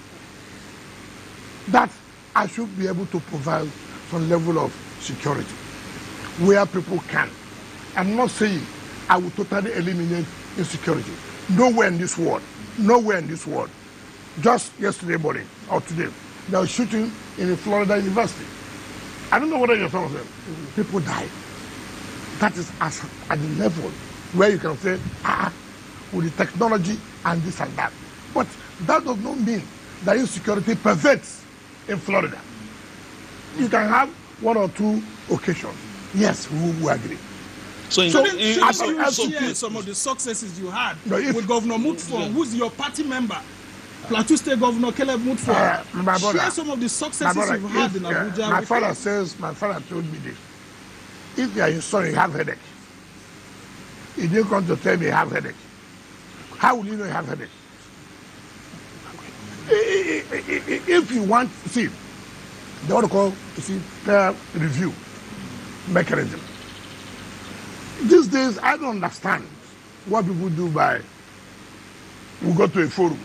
that I should be able to provide some level of security where people can. I'm not saying I will totally eliminate insecurity. Nowhere in this world. Nowhere in this world. Just yesterday morning or today, they were shooting in a Florida university. I don't know whether you're talking about them. People died. That is at the level where you can say, with the technology and this and that. But that does not mean that insecurity pervades in Florida. You can have one or two occasions. Yes, we will agree. So share some of the successes you had with Governor Mutfwang, who's your party member. Plateau State Governor Caleb Mutfwang. Share some of the successes you've had in Abuja. My father told me this. If you are your son, you have headache. He didn't come to tell me you have headache. How will you know you have headache? If you want, see, they want to call, peer review mechanism. These days, I don't understand what people do by, we go to a forum.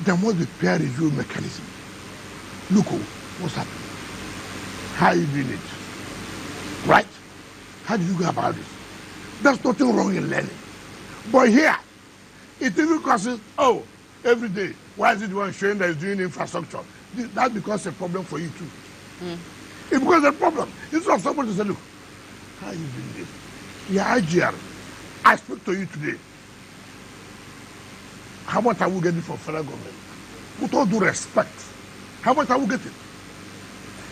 There must be peer review mechanism. Look, what's happening? How are you doing it? Right? How do you go about it? There's nothing wrong in learning. But here, it even causes, every day, why is it the one showing that is doing infrastructure? That becomes a problem for you too. It becomes a problem. Instead of somebody to say, look, how are you doing this? Yeah, IGR, I speak to you today. How much are we getting from federal government? With all due respect, how much are we getting?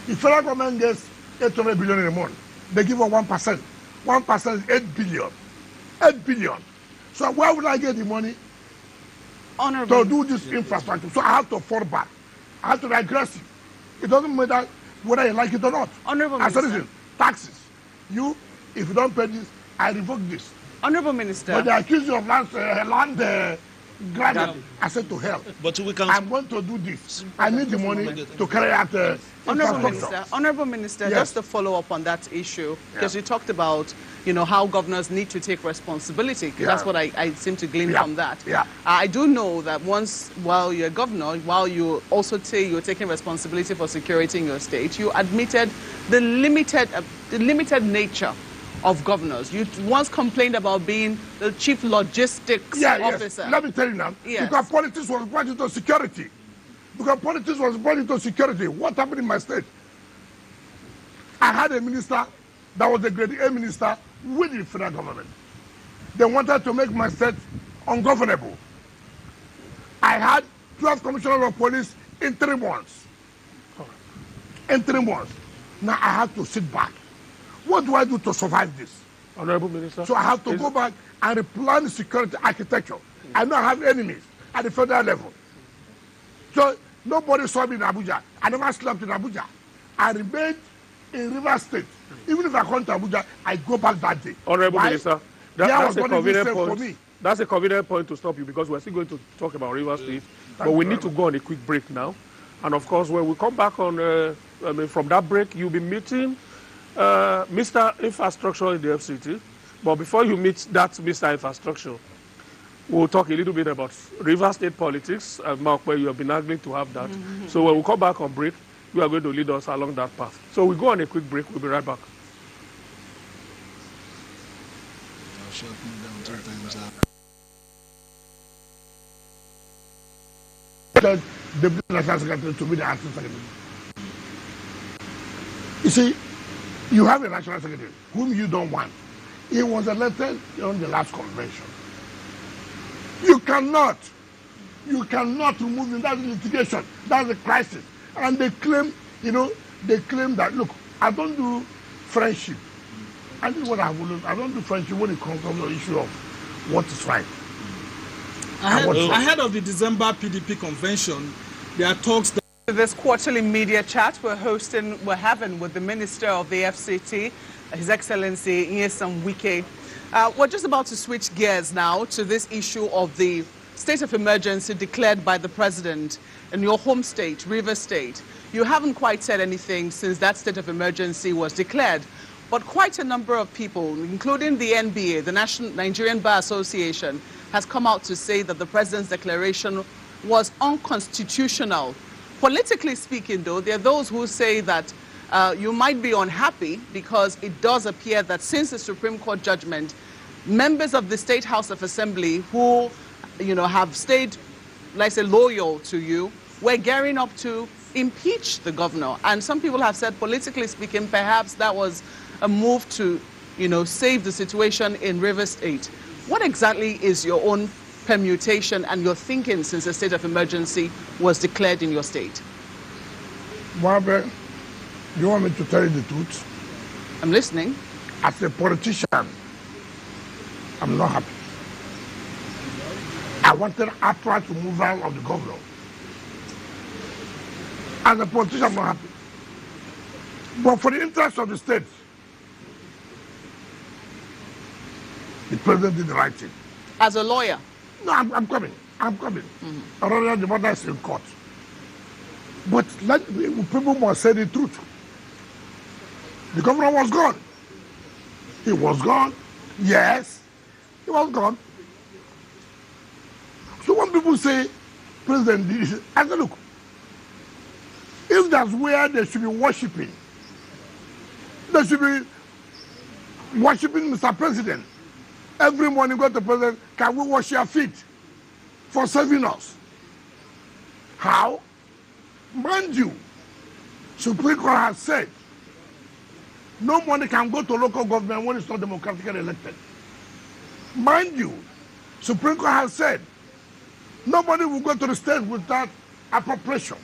If federal government gets 800 billion in a month, they give us 1%. 1% is 8 billion. 8 billion. So where would I get the money to do this infrastructure? So I have to fall back. I have to be aggressive. It doesn't matter whether you like it or not. Honorable I said, Minister. listen, taxes. You, if you don't pay this, I revoke this. Honorable Minister. But they accuse you of land grabbing. I said to hell. But we can. I'm going to do this. I need the money to carry out Honorable Minister, Yes. just to follow up on that issue, because you talked about, how governors need to take responsibility, because that's what I seem to glean from that. Yeah. I do know that while you're governor, while you also say you're taking responsibility for security in your state, you admitted the limited nature of governors. You once complained about being the chief logistics officer. Let me tell you now. Yes. Because politics was brought into security. What happened in my state? I had a minister that was a grade A minister with the federal government. They wanted to make my state ungovernable. I had 12 commissioners of police in 3 months. Now I have to sit back. What do I do to survive this? Honorable Minister. So I have to go back and replan the security architecture. I now have enemies at the federal level. So nobody saw me in Abuja. I never slept in Abuja. I remained in River State. Even if I come to Abuja, I go back that day. Honorable Minister, that's a convenient for point. me. That's a convenient point to stop you, because we're still going to talk about River State, but we need to go on a quick break now. And of course, when we come back on from that break, you'll be meeting Mr. Infrastructure in the FCT. But before you meet that Mr. Infrastructure, we'll talk a little bit about River State politics. Mark, where you have been arguing to have that. So when we come back on break, you are going to lead us along that path. So we go on a quick break. We'll be right back. The national secretary to be the acting secretary. You see, you have a national secretary whom you don't want. He was elected on the last convention. You cannot remove him. That's litigation. That's a crisis. And they claim, that, look, I don't do friendship. I do what I will. I don't do friendship when it comes to the issue of what is right. Ahead of the December PDP convention, there are talks that This quarterly media chat we're having with the Minister of the FCT, His Excellency Nyesom Wike. We're just about to switch gears now to this issue of the state of emergency declared by the President in your home state, Rivers State. You haven't quite said anything since that state of emergency was declared, but quite a number of people, including the NBA, the Nigerian Bar Association, has come out to say that the president's declaration was unconstitutional. Politically speaking, though, there are those who say that you might be unhappy because it does appear that since the Supreme Court judgment, members of the State House of Assembly who, have stayed, let's say, loyal to you, were gearing up to impeach the governor. And some people have said, politically speaking, perhaps that was a move to, save the situation in Rivers State. What exactly is your own permutation and your thinking since a state of emergency was declared in your state? Margaret, do you want me to tell you the truth? I'm listening. As a politician, I'm not happy. I wanted outright removal of the governor. As a politician, I'm not happy. But for the interest of the state, the president did the right thing. As a lawyer? No, I'm coming. Already the matter is in court. But people must say the truth. The governor was gone. He was gone. Yes, he was gone. So when people say, President, I say, look, if that's where they should be worshiping, they should be worshiping Mr. President. Every morning go to the President, can we wash your feet for serving us? How? Mind you, Supreme Court has said no money can go to local government when it's not democratically elected. Mind you, Supreme Court has said nobody will go to the state without appropriation.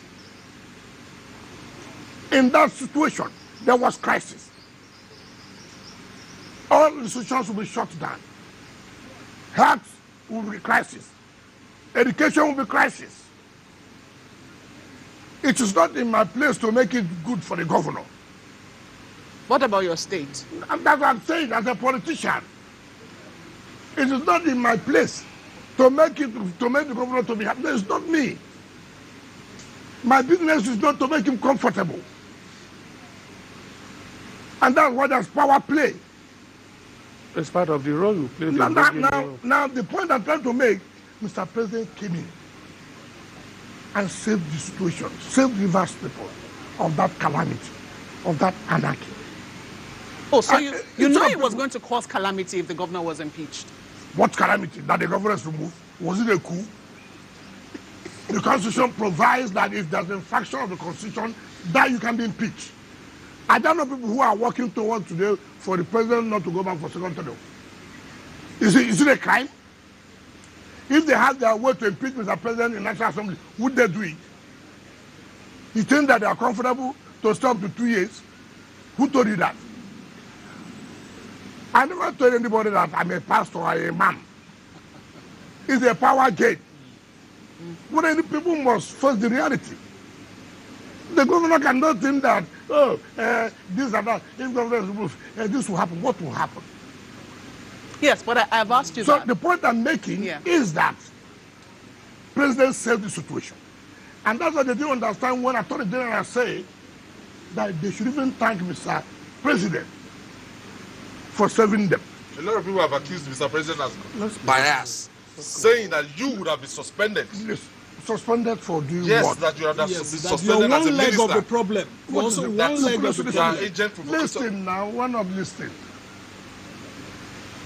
In that situation, there was crisis. All institutions will be shut down. Health will be crisis. Education will be crisis. It is not in my place to make it good for the governor. What about your state? And that's what I'm saying as a politician. It is not in my place to make the governor to be happy. It's not me. My business is not to make him comfortable. And that's why there's power play. It's part of the role you play. Now, the point I'm trying to make, Mr. President came in and saved the situation, saved the vast people of that calamity, of that anarchy. Oh, so you know it was going to cause calamity if the governor was impeached? What calamity? That the governor is removed? Was it a coup? The Constitution provides that if there's an infraction of the Constitution, that you can be impeached. I don't know people who are working towards today for the president not to go back for second term. Is it a crime? If they had their way to impeach Mr. President in National Assembly, would they do it? You think that they are comfortable to stop to 2 years? Who told you that? I never told anybody that I'm a pastor or a imam. It's a power game. But any people must face the reality. The governor cannot think that, this and that, if governor is removed, this will happen. What will happen? Yes, but I've asked you so that. The point I'm making is that President saved the situation. And that's what they didn't understand when Attorney General said that they should even thank Mr. President for serving them. A lot of people have accused Mr. President as bias, saying that you would have been suspended. Suspended for doing yes, what? That you have been suspended you're as a one leg minister. of the problem. You're also one leg of the problem. Agent provocateur. Listen now, we're not listening.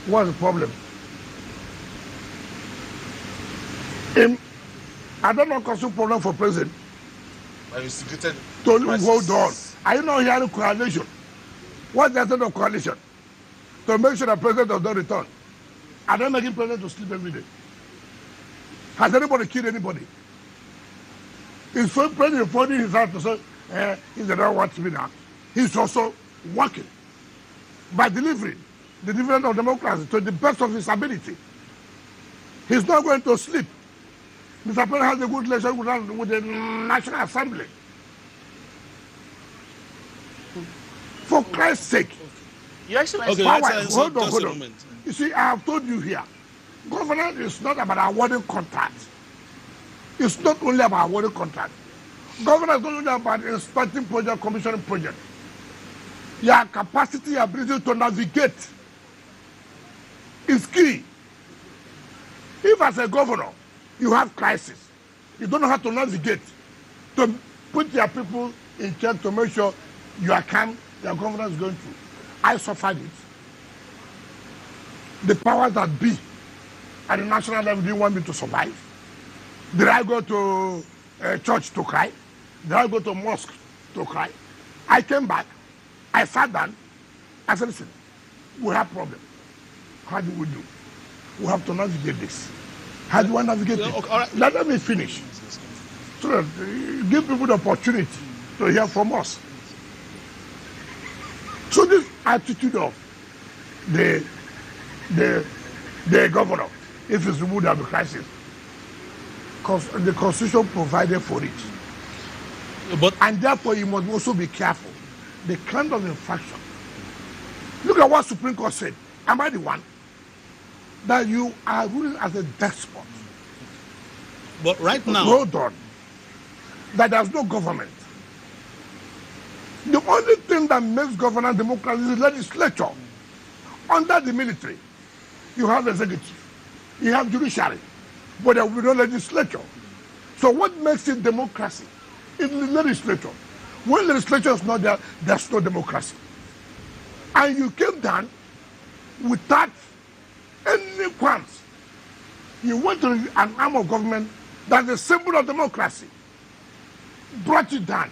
What's the problem? I don't know what's the problem for president. I instigated. Hold on. Are you not hearing coalition? What's the essence of coalition? To make sure the president does not return. Are they making president to sleep every day? Has anybody killed anybody? Is president holding his hand to say, he doesn't want to be now. He's also working by delivering the dividend of democracy to the best of his ability. He's not going to sleep. Mr. President has a good relationship with the National Assembly. For Christ's sake. Okay, hold on. You see, I have told you here, governance is not about awarding contracts. It's not only about awarding contracts. Governance is not only about inspecting project, commissioning project. Your capacity, ability to navigate is key. If as a governor, you have crisis, you don't know how to navigate, to put your people in check to make sure you are calm, your governor is going through. I suffered it. The powers that be at the national level didn't want me to survive. Did I go to church to cry? Did I go to mosque to cry? I came back, I sat down, I said, listen, we have problem. How do we do? We have to navigate this. How do I navigate it? Okay, all right. Let me finish. So that give people the opportunity to hear from us. So this attitude of the governor, if it's removed of the crisis, because the constitution provided for it. But And therefore you must also be careful. The kind of infraction. Look at what Supreme Court said. Am I the one? That you are ruling as a despot. but right now, Hold on. That there's no government. The only thing that makes governance democracy is legislature. Under the military, you have executive, you have judiciary, but there will be no legislature. So what makes it democracy? It's the legislature. When legislature is not there, there's no democracy. And you came down without any qualms. You went to an arm of government that's a symbol of democracy, brought it down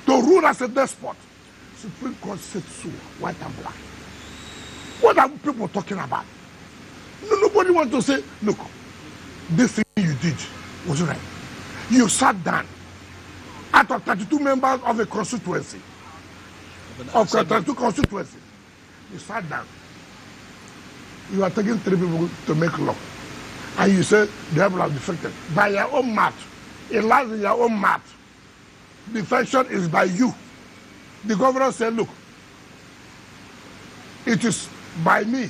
to rule as a despot. Supreme Court said so, white and black. What are people talking about? Nobody wants to say, look, this thing you did was right. You sat down out of 32 members of a constituency, of 32 constituencies. You sat down. You are taking 3 people to make law. And you say the people are defected. By your own math, it lies in your own math. Defection is by you. The governor said, look, it is by me.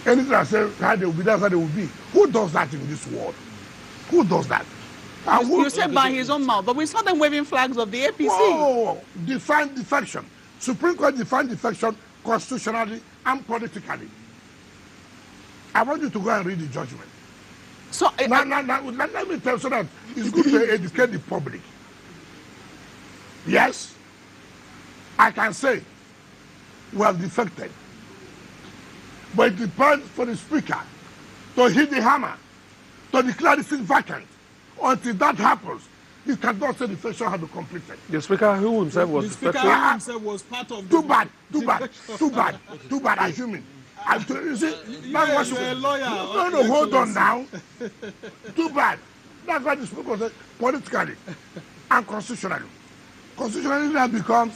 Anything I say, how they will be, that's how they will be. Who does that in this world? Who does that? And who, You said by his own mouth, but we saw them waving flags of the APC. whoa, define defection. Supreme Court defined defection constitutionally and politically. I want you to go and read the judgment. So, Now, let me tell you so that it's good to educate the public. Yes, I can say we have defected. But it depends for the speaker to hit the hammer, to declare the seat vacant. Until that happens, you cannot say the defection has been completed. The speaker who himself was The speaker defected. himself was part of Too the... bad, too bad, too bad, too bad, I'm human. You see, that's what You're a lawyer. No, hold on now. Too bad. That's why the speaker said politically and constitutionally. Constitutionally that becomes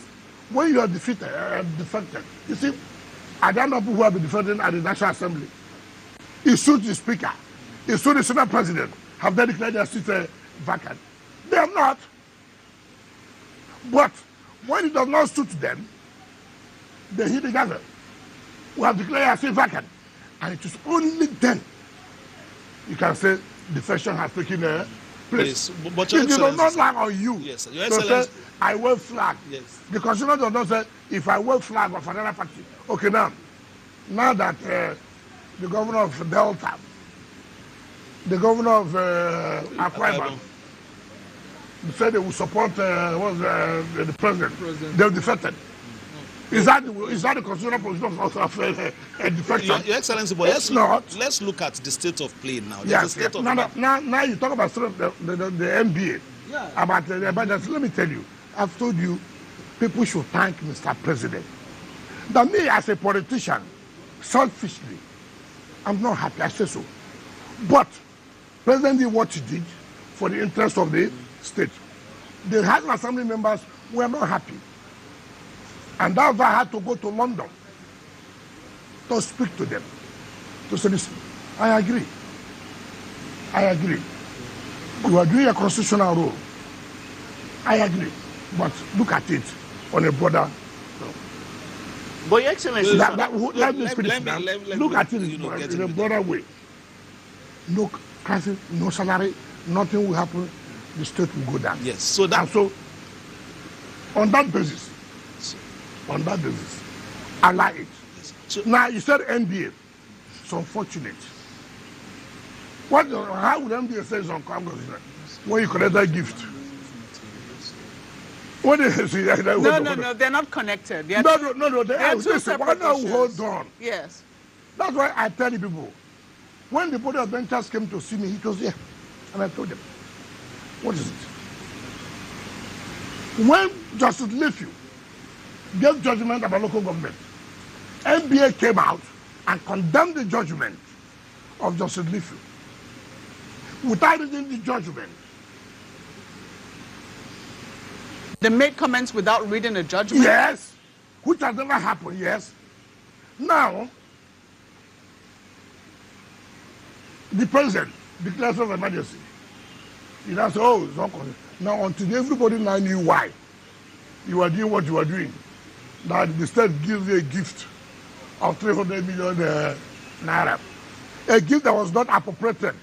when you are defeated, defected. You see, I don't know people who have been defending at the National Assembly. It suits the speaker. It suits the Senate President. Have they declared their seat vacant? They have not. But when it does not suit them, they hit the gavel. We have declared our seat vacant. And it is only then you can say defection has taken place. Yes, but Your It does not Excellency, lie on you. Yes, Your to Excellency. say, I wave flag. Yes. The Constitution does not say, if I wave flag of another party. Okay, now that the governor of Delta, the governor of Akwa Ibom, said they will support the president. They defected. Is that the constitutional position of a defection? Your Excellency, but let's look at the state of play now. There's a Yes. state of Now you talk about the NBA. Yeah. About the budget. Let me tell you, I've told you, people should thank Mr. President. That me as a politician, selfishly, I'm not happy. I say so. But President did what he did for the interest of the state. The House of Assembly members were not happy. And that's why I had to go to London to speak to them. To say, listen, I agree. You are doing a constitutional role. I agree. But look at it on a broader. But Your Excellency, Let me finish now. Look at it get in a into broader way. No crisis, no salary, nothing will happen. The state will go down. Yes. So that And so, on that basis, I like it. so, Now, you said NBA. It's unfortunate. How would MBA say it's unconstitutional when you collect that gift? What is it? No, they're not connected. They are No, they are. two Listen, separate now issues. hold on. Yes. That's why I tell the people, when the Board of Ventures came to see me, he was here. And I told them, what is it? When Justice Leafield gave judgment about local government, NBA came out and condemned the judgment of Justice Leafield. Without reading the judgment. They made comments without reading a judgment? Yes, which has never happened, yes. Now, the president declares of emergency. He now says, oh, it's not constitutional. Now, until everybody now knew why you are doing what you are doing, that the state gives you a gift of 300 million naira. A gift that was not appropriated.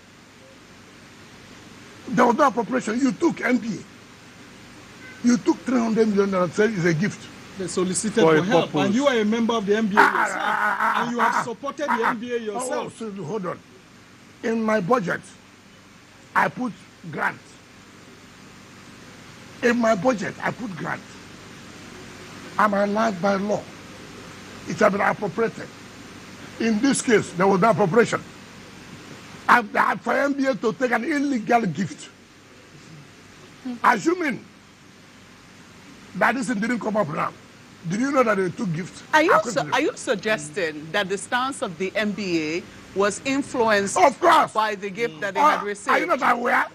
There was no appropriation. You took MPA. You took 300 million naira and said it's a gift. They solicited for help, and you are a member of the NBA yourself, and you have supported the NBA yourself. So hold on. In my budget, I put grants. In my budget, I put grants. I'm allowed by law. It has been appropriated. In this case, there was no appropriation. For MBA to take an illegal gift, assuming that this didn't come up now, did you know that they took gifts? Are you suggesting that the stance of the NBA was influenced of course by the gift that they had received? Are you not aware?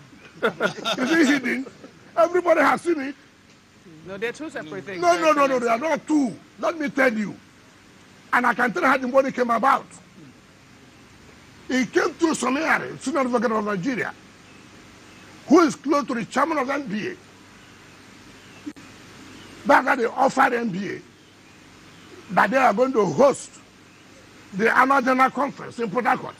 Is it hidden? Everybody has seen it. No, they're two separate things. No, they are not two. Let me tell you. And I can tell you how the money came about. It came through Somiari, senior advocate of Nigeria, who is close to the chairman of NBA. That's why they offered NBA that they are going to host the annual general conference in Port Harcourt.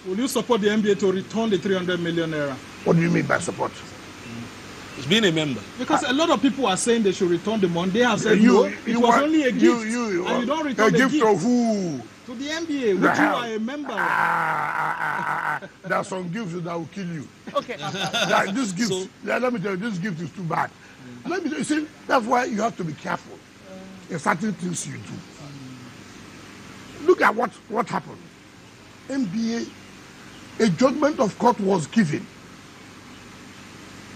Will you support the NBA to return the 300 million naira? What do you mean by support? It's being a member. Because a lot of people are saying they should return the money. They have said no, it was only a gift, and you don't return the gift. A gift of who? To the NBA, which you are a member of. There are some gifts that will kill you. Okay. This gift, let me tell you, this gift is too bad. Let me tell you, see, that's why you have to be careful in certain things you do. Look at what happened. NBA, a judgment of court was given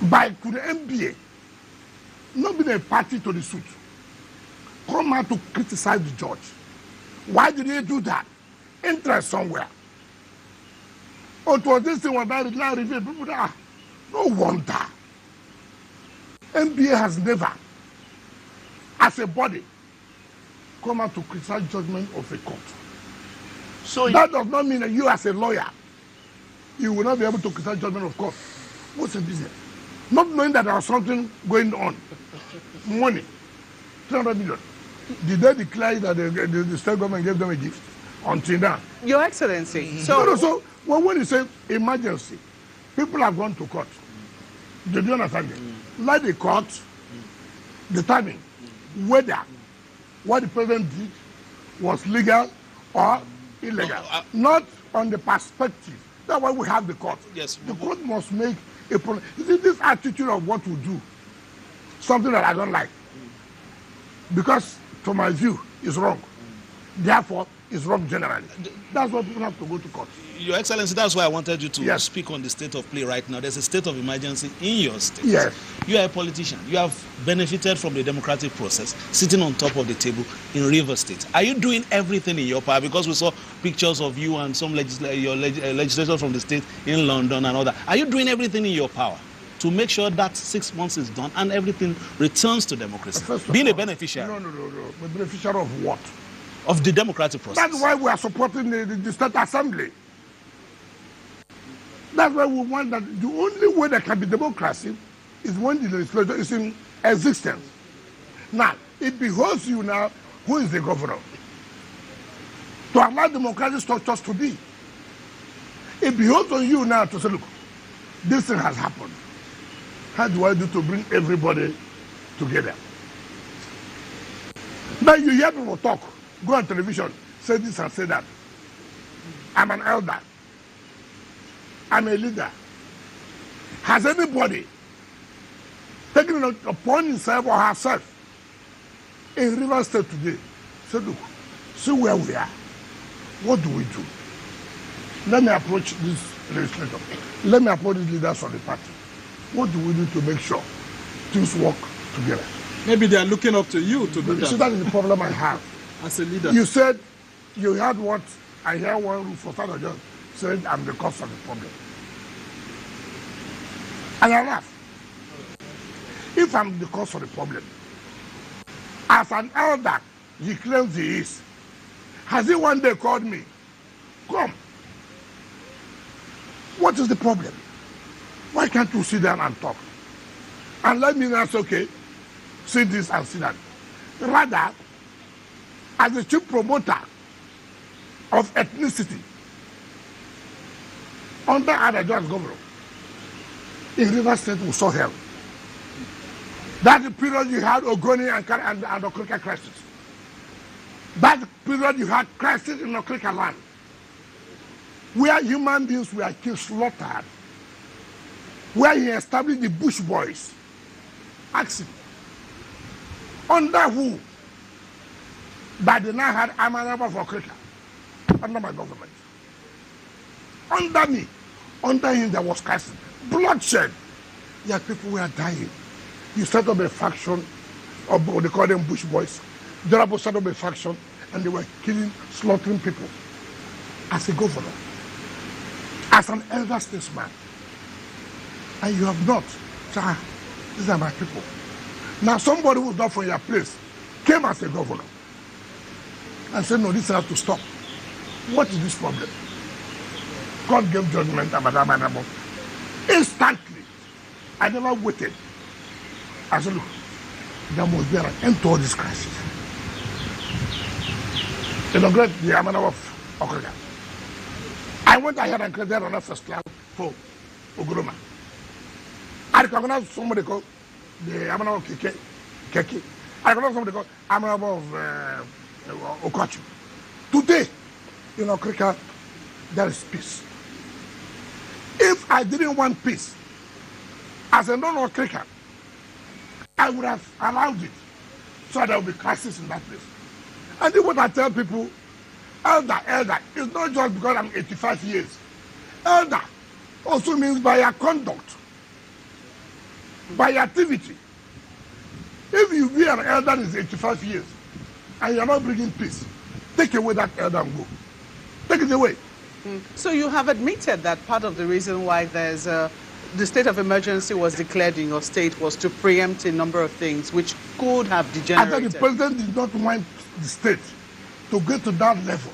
by the NBA, not being a party to the suit, come out to criticize the judge. Why did they do that? Interest somewhere. Oh, it was this thing was now revealed. People no wonder. NBA has never, as a body, come out to criticize judgment of a court. So that does not mean that you as a lawyer, you will not be able to criticize judgment of court. What's the business? Not knowing that there was something going on. Money, 300 million. Did they declare that the state government gave them a gift? Until now. Your Excellency. So when you say emergency, people have gone to court. Did you understand it? Let the court determine whether what the president did was legal or illegal. Not on the perspective. That's why we have the court. Yes. The court must make a problem. You see, this attitude of what we do, something that I don't like. Because, to my view, is wrong. Therefore, it's wrong generally. That's why people have to go to court. Your Excellency, that's why I wanted you to Yes. speak on the state of play right now. There's a state of emergency in your state. Yes. You are a politician. You have benefited from the democratic process, sitting on top of the table in River State. Are you doing everything in your power? Because we saw pictures of you and some legislators from the state in London and all that. Are you doing everything in your power to make sure that 6 months is done and everything returns to democracy? Being a beneficiary. No. The beneficiary of what? Of the democratic process. That's why we are supporting the State Assembly. That's why we want that the only way there can be democracy is when the legislature is in existence. Now, it behoves you now, who is the governor, to allow democratic structures to be. It behoves on you now to say, look, this thing has happened. How do I do to bring everybody together? Now you hear people talk, go on television, say this and say that. I'm an elder. I'm a leader. Has anybody taken it upon himself or herself in River State today? Say, look, see where we are. What do we do? Let me approach this legislator. Let me approach these leaders of the party. What do we do to make sure things work together? Maybe they are looking up to you to do You see, that that is the problem I have. as a leader. You said you had what I hear one for Father John said I'm the cause of the problem. And I laugh. If I'm the cause of the problem, as an elder, he claims he is. Has he one day called me? Come. What is the problem? Why can't you sit down and talk? And let me know, okay, see this and see that. Rather, as the chief promoter of ethnicity under Abuja's governor, in River State we saw hell. That's the period you had Ogoni and Okrika crisis. That's the period you had crisis in Okrika land, where human beings were killed, slaughtered, where he established the Bush Boys. Ask him. Under who? That they now had Amanaba for Okrika. Under my government. Under me. Under him there was crisis. Bloodshed. Yeah, people were dying. You set up a faction, or they call them Bush Boys. The other set up a faction, and they were killing, slaughtering people. As a governor, as an elder statesman, and you have not. Sir, these are my people. Now somebody who's not from your place came as a governor and said, no, this has to stop. What is this problem? God gave judgment about Amanabo. Instantly. I never waited. I said, look, there must be an end to all this crisis. Inaugurate the Amanabo of Okrika. I went ahead and created another first class for Oguruma. I recognized somebody called the Amanabo of Keke. I recognized somebody called Amanabo of Okachu. Today, in Okrika, there is peace. If I didn't want peace, as a non-Okrikan, I would have allowed it so there will be crisis in that place. And then what I tell people, elder, it's not just because I'm 85 years. Elder also means by your conduct, by your activity. If you be an elder that is 85 years and you're not bringing peace, take away that elder and go. Take it away. So you have admitted that part of the reason why there's the state of emergency was declared in your state was to preempt a number of things which could have degenerated. I thought the president did not want the state to get to that level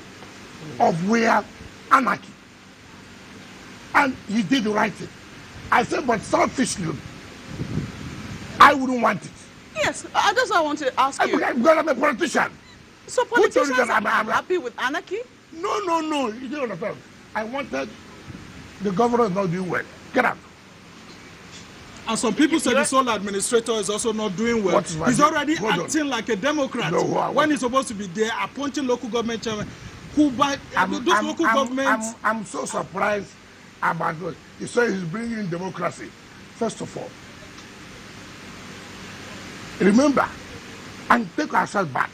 of where anarchy. And he did the right thing. I said, but selfishly, I wouldn't want it. Yes, that's what I want to ask you. Because I'm a politician. So politicians are happy with anarchy? No. You don't understand. I wanted the governor not doing well. Get out. And some people say the sole administrator is also not doing well. He's already acting like a Democrat when he's supposed to be there appointing local government chairman. Who by those local governments? I'm so surprised about what he said. He's bringing in democracy. First of all, remember and take ourselves back.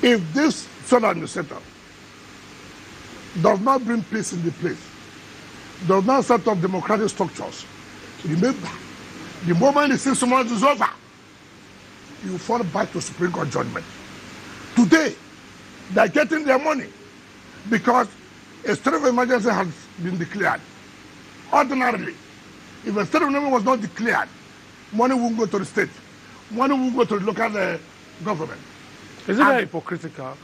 If this sole administrator does not bring peace in the place, does not set up democratic structures, remember, the moment the 6 months is over, you fall back to Supreme Court judgment. Today, they're getting their money because a state of emergency has been declared. Ordinarily, if a state of emergency was not declared, money won't go to the state. Money won't go to the local government. Isn't that hypocritical?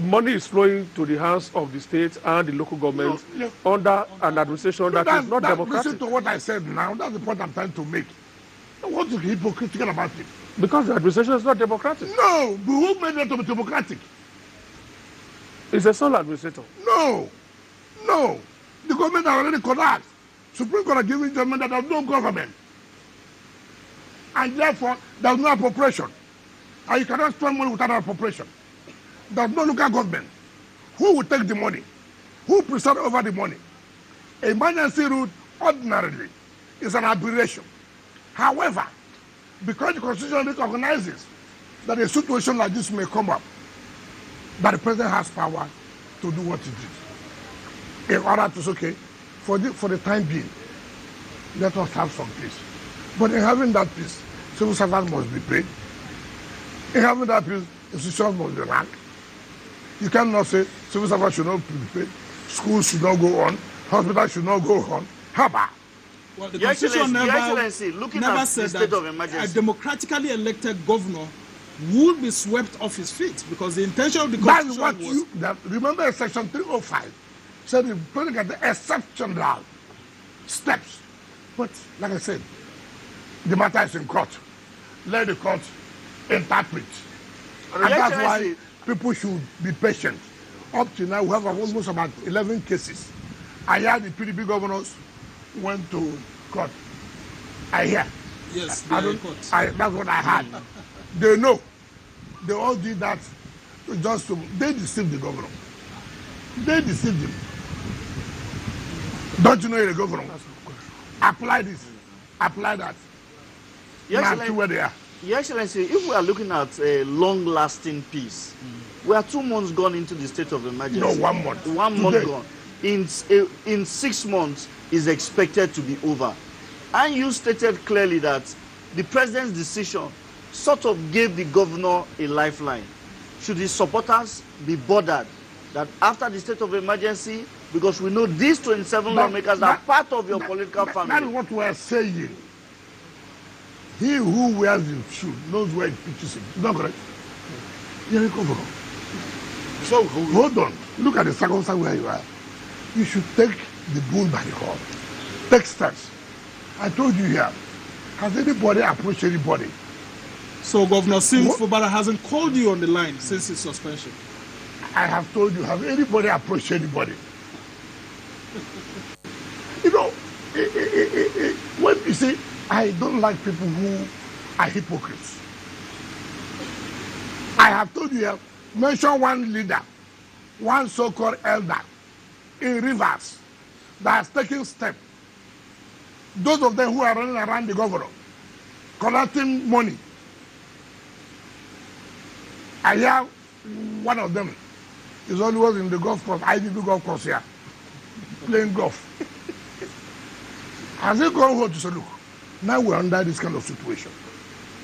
Money is flowing to the hands of the state and the local government under an administration that is not democratic. Listen to what I said now. That's the point I'm trying to make. What's hypocritical about it? Because the administration is not democratic. No, but who made it to be democratic? It's a sole administrator. No. The government has already collapsed. Supreme Court has given judgment that there's no government. And therefore, there's no appropriation. And you cannot spend money without an appropriation. There's no local government. Who will take the money? Who will preside over the money? Emergency route ordinarily is an aberration. However, because the Constitution recognizes that a situation like this may come up, that the president has power to do what he did. In order to say, okay, for the time being, let us have some peace. But in having that peace, civil servants must be paid. In having that peace, institutions must be ranked. You cannot say civil servants should not be paid, schools should not go on, hospitals should not go on. How about? Well, the Your Constitution Excellency, looking never at said the state that of emergency. a democratically elected governor would be swept off his feet, because the intention of the That Constitution is what was... remember Section 305 said the president got the exceptional steps. But like I said, the matter is in court. Let the court interpret. And that's why people should be patient. Up to now, we have almost about 11 cases. I hear the PDP governors went to court. I hear. Yes, that's what I heard. They know. They all did that just to, they deceived the governor. They deceived him. Don't you know you're a governor? Apply this. Apply that. Now see where they are. Your Excellency, if we are looking at a long-lasting peace, we are 2 months gone into the state of emergency. No, 1 month. 1 month gone. In 6 months is expected to be over. And you stated clearly that the president's decision sort of gave the governor a lifeline. Should his supporters be bothered that after the state of emergency, because we know these 27 lawmakers are part of your political family. That is what we are saying. He who wears the shoe knows where it pitches him. Is that correct? You're a governor. So hold on. Look at the circumstance where you are. You should take the bull by the horn. Take steps. I told you here. Has anybody approached anybody? So Governor Sims Fubara hasn't called you on the line since his suspension. I have told you, have anybody approached anybody? You know, when you see, I don't like people who are hypocrites. I have told you here, mention one leader, one so-called elder in Rivers that has taken steps. Those of them who are running around the governor, collecting money. I hear one of them is always in the golf course, IDB golf course here, playing golf. Has he gone home to say, look, now we're under this kind of situation.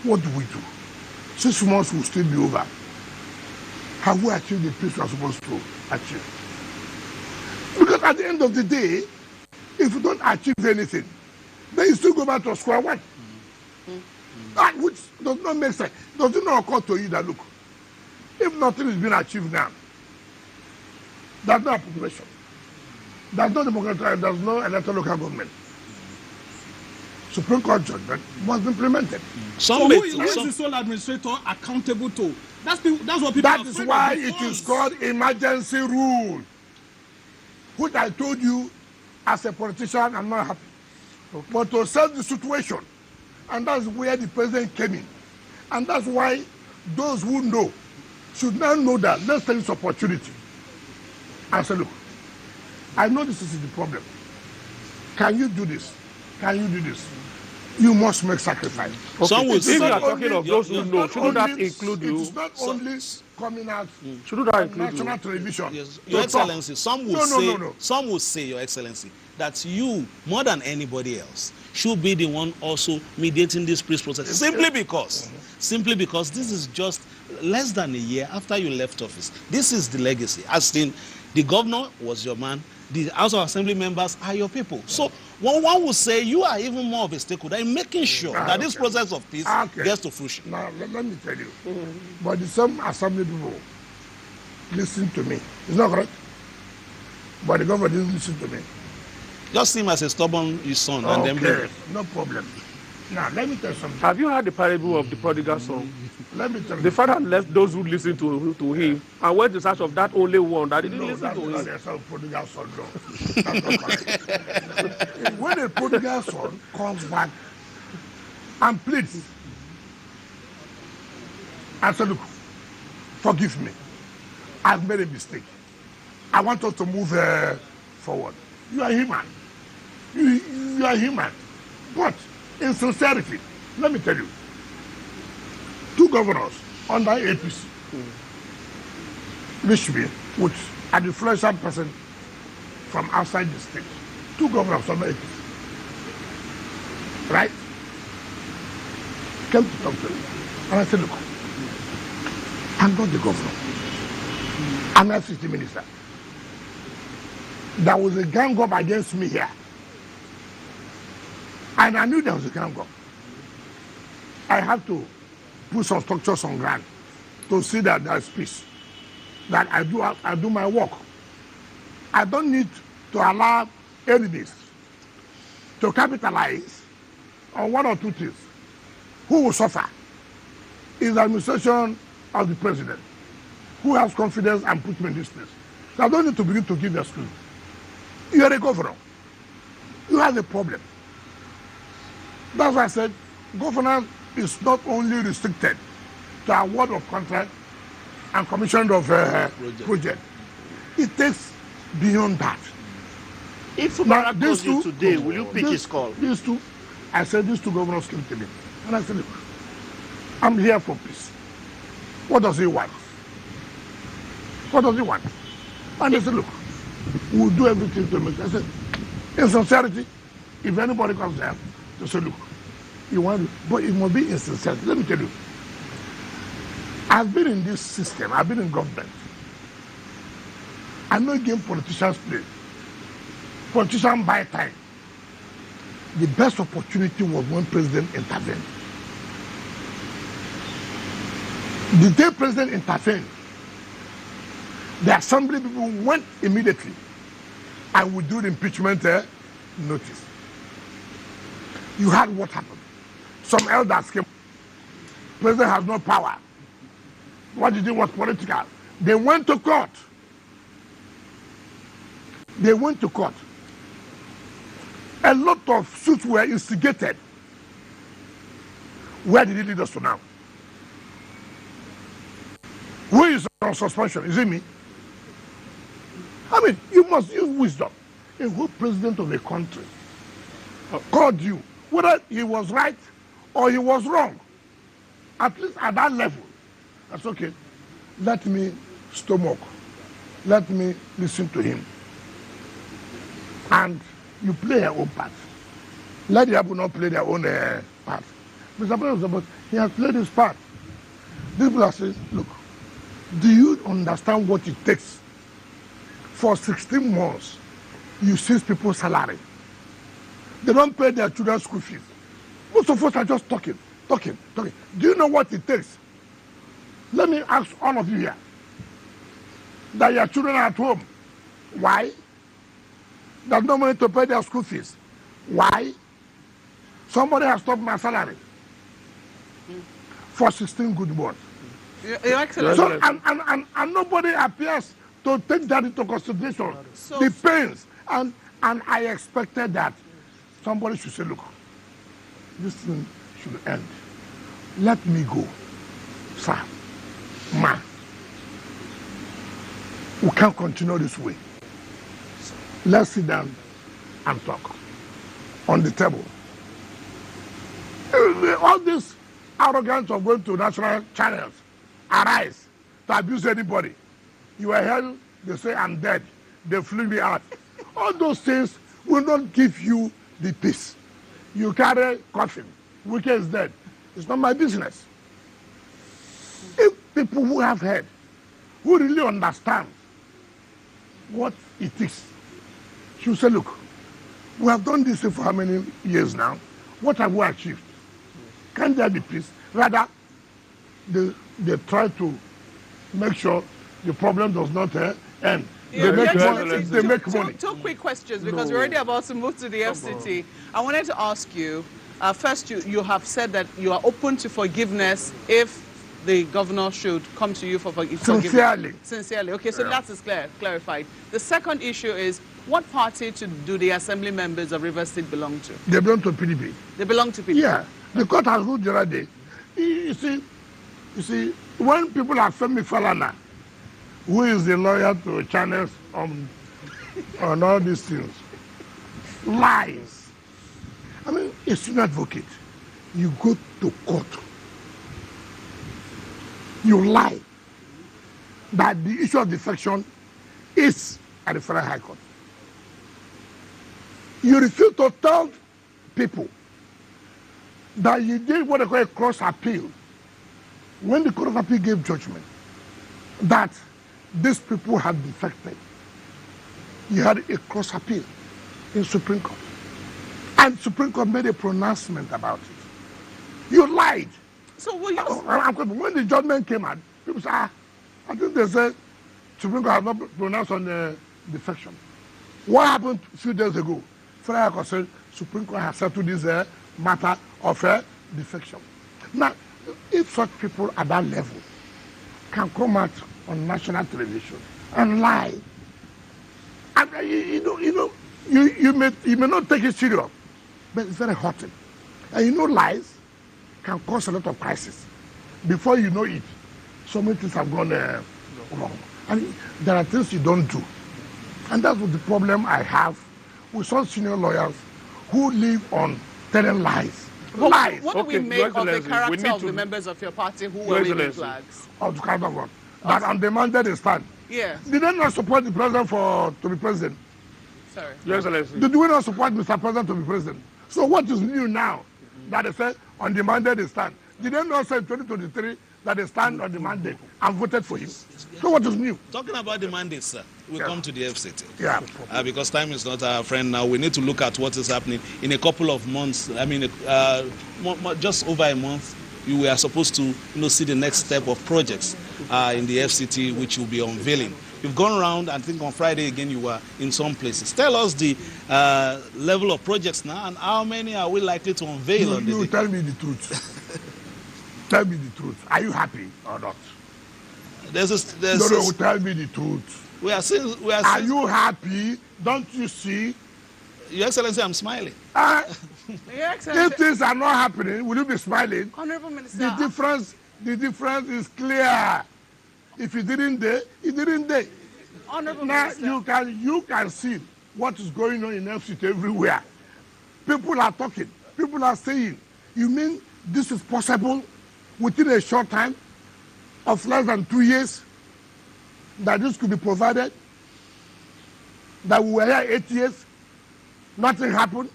What do we do? 6 months will still be over. Have we achieved the peace we are supposed to achieve? Because at the end of the day, if you don't achieve anything, then you still go back to square one. That which does not make sense. Does it not occur to you that, look, if nothing is being achieved now, there's no population, there's no democratic, there's no electoral local government. Supreme Court judgment must be implemented. So who is the sole administrator accountable to? That's what people That is why it is called emergency rule, which I told you as a politician I'm not happy. But to solve the situation, and that's where the president came in. And that's why those who know should now know that let's take this opportunity and say, look, I know this is the problem. Can you do this? Can you do this? You must make sacrifice. Okay. Some will say, if you are talking of those who know, shouldn't that include you? It's not only coming out shouldn't that include national you? television. Yes. Your Excellency, some will say, Your Excellency, that you, more than anybody else, should be the one also mediating this peace process. Simply because this is just less than a year after you left office. This is the legacy. As in, the governor was your man, the House of Assembly members are your people. So one will say you are even more of a stakeholder in making sure that this process of peace gets to fruition. Now, let me tell you. But the some assembly people listen to me. It's not correct. But the government didn't listen to me. Just see him as a stubborn son and then blame. No problem. Now, let me tell you something. Have you heard the parable of the prodigal son? Let me tell you. The father left those who listened to him and went in search of that only one that didn't listen to him. No, that's not prodigal son, no. That's not correct. When a prodigal son comes back and pleads and says, look, forgive me. I've made a mistake. I want us to move forward. You are human. You are human. But in sincerity, let me tell you, 2 governors under APC, reached me with an influential person from outside the state. 2 governors under APC. Right? Came to talk to me. And I said, look, I'm not the governor. I'm an FCT minister. There was a gang up against me here. And I knew there was a gang up. I had to put some structures on ground to see that there's peace. That I do my work. I don't need to allow enemies to capitalize on 1 or 2 things. Who will suffer is the administration of the president, who has confidence and put me in this place. So I don't need to begin to give excuse. You are a governor. You have a problem. That's why I said governance is not only restricted to award of contract and commission of project. It takes beyond that. If Mubarak calls you today, will you pick his call? These 2, I said these 2 governors came to me. And I said, look, I'm here for peace. What does he want? What does he want? And they said, look, we'll do everything to make it. I said, in sincerity, if anybody comes there, they say, look, you want to, but it must be in sincerity. Let me tell you, I've been in this system, I've been in government. I know a game politicians play. Politicians buy time. The best opportunity was when president intervened. The day president intervened, the assembly people went immediately and withdrew the impeachment notice. You had what happened. Some elders came. President has no power. What he did was political. They went to court. They went to court. A lot of suits were instigated. Where did it lead us to now? Who is on suspension? Is it me? I mean, you must use wisdom. A whole president of a country called you, whether he was right or he was wrong, at least at that level. That's okay. Let me stomach. Let me listen to him. And you play your own part. Let the people not play their own part. Mr. President, he has played his part. These people are saying, look, do you understand what it takes? For 16 months, you seize people's salary. They don't pay their children's school fees. Most of us are just talking. Do you know what it takes? Let me ask all of you here, that your children are at home. Why? There's no money to pay their school fees. Why? Somebody has stopped my salary for 16 good months. Your Excellency. So, and nobody appears to take that into consideration. So, the pains. And I expected that somebody should say, look, this thing should end. Let me go. Sir, ma, we can't continue this way. Let's sit down and talk on the table. All this arrogance of going to national channels, arise to abuse anybody. You are hell, they say I'm dead. They flew me out. All those things will not give you the peace. You carry coffin. Wike is dead. It's not my business. If people who have heard, who really understand what it is, should say, look, we have done this for how many years now? What have we achieved? Can there be peace? Rather, they try to make sure the problem does not end. They make money. Two quick questions, because we're already about to move to the FCT. I wanted to ask you, first, you have said that you are open to forgiveness if the governor should come to you for forgiveness. Sincerely. Okay, so that is clarified. The second issue is, what party do the assembly members of Rivers State belong to? They belong to PDP. They belong to PDP? Yeah. The court has ruled the other day. You see, when people like Femi Falana, who is the lawyer to channels on all these things? Lies. I mean, a senior advocate, you go to court, you lie that the issue of defection is at the Federal High Court. You refuse to tell people that you did what they call a cross appeal. When the Court of Appeal gave judgment that these people had defected, you had a cross appeal in Supreme Court. And Supreme Court made a pronouncement about it. You lied. So will you... When the judgment came out, people said, I think they said Supreme Court has not pronounced on the defection. What happened a few days ago? Federal Court said Supreme Court has settled this matter of defection. Now, if such people at that level can come out on national television and lie, and you may not take it serious, but it's very hurting. And lies can cause a lot of crisis. Before you know it, so many things have gone wrong. And there are things you don't do. And that's what the problem I have with some senior lawyers who live on telling lies. Lies. What do we make of the character of the members of your party who were waving flags? Of the character of what? That undemanded a stand. Yeah. Did they not support the president to be president? Sorry. Your Excellency. Did we not support Mr. President to be president? So what is new now that they said undemanded a stand? Did they not say in 2023 that they stand on the mandate and voted for him? So what is new? Talking about the mandate, sir, we'll come to the FCT. Yeah. Because time is not our friend now. We need to look at what is happening in a couple of months. I mean, just over a month, we are supposed to see the next step of projects in the FCT, which will be unveiling. You've gone around, I think on Friday again you were in some places. Tell us the level of projects now and how many are we likely to unveil on the day? Tell me the truth. Tell me the truth. Are you happy or not? No, tell me the truth. Are you happy? Don't you see? Your Excellency, I'm smiling. Your Excellency. If things are not happening, will you be smiling? Honorable Minister. The difference is clear. If he didn't dare, he didn't dare. Honorable now Minister. you can see what is going on in FCT everywhere. People are talking. People are saying, you mean this is possible within a short time of less than 2 years that this could be provided? That we were here 8 years, nothing happened.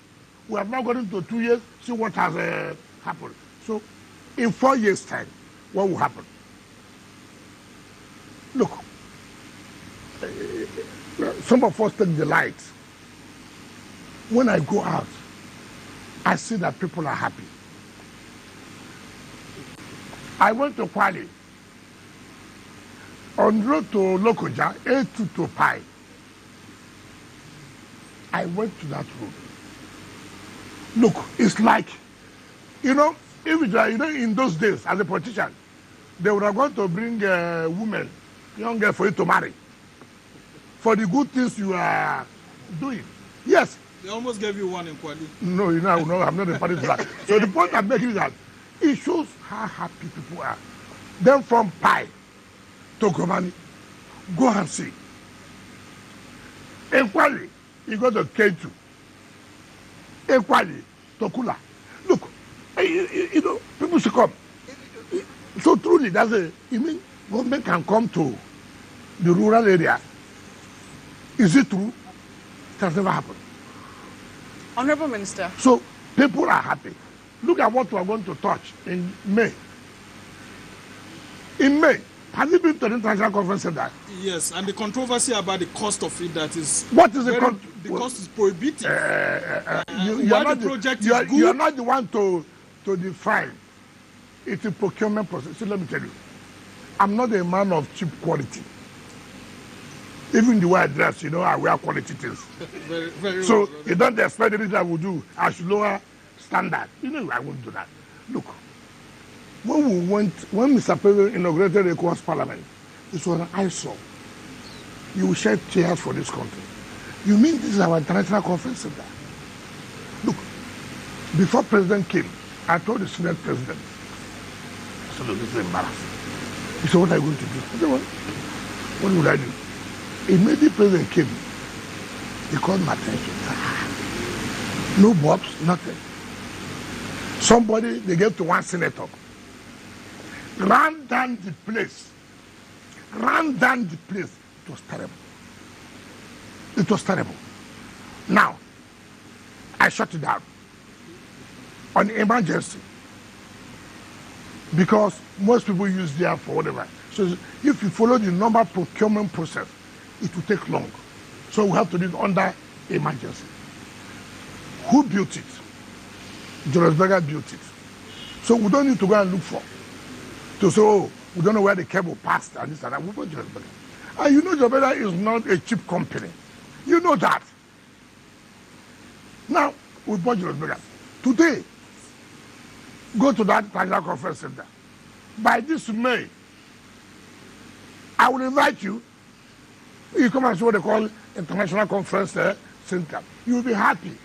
We have now gone into 2 years, see what has happened. So in 4 years' time, what will happen? Look, some of us take delight. When I go out, I see that people are happy. I went to Parley. On the road to Lokoja, A2 to Pi. I went to that road. Look, it's like, if it were, in those days, as a politician, they would have gone to bring women, young girl, for you to marry. For the good things you are doing. Yes. They almost gave you one in Kwali. No, I'm not a party to that. So the point I'm making is that it shows how happy people are. Then from Pi to Gomani, go and see. In Kwali, you go to K2. In Kwali, to Kula. Look, people should come. So truly, government can come to the rural area. Is it true? It has never happened. Honorable Minister. So people are happy. Look at what we are going to touch in May. In May, have you been to the International Conference Center? Yes, and the controversy about the cost of it, that is... What is the cost? The cost is prohibitive. You are not the one to define. It's a procurement process. So let me tell you, I'm not a man of cheap quality. Even the way I dress, I wear quality things. Very, very so well. you don't expect anything I will do. I should lower standard. I won't do that. Look, when Mr. President inaugurated the Ecowas Parliament, it was an eyesore. You will shed tears for this country. You mean this is our international conference center? Look, before President came, I told the Senate President, I said, look, this is embarrassing. He said, what are you going to do? I said, well, What would I do? Immediately president came. He called my attention. No bobs, nothing. Somebody, they gave to one senator. Ran down the place. Ran down the place. It was terrible. It was terrible. Now, I shut it down on emergency because most people use there for whatever. So if you follow the normal procurement process, it will take long. So we have to do it under emergency. Who built it? Julius Berger built it. So we don't need to go and look for to say, oh, we don't know where the cable passed and this and that. We bought Julius Berger. And you know Julius Berger is not a cheap company. You know that. Now, we bought Julius Berger. Today, go to that National Conference Center. By this May, I will invite you. You come and see what they call International Conference Center. You will be happy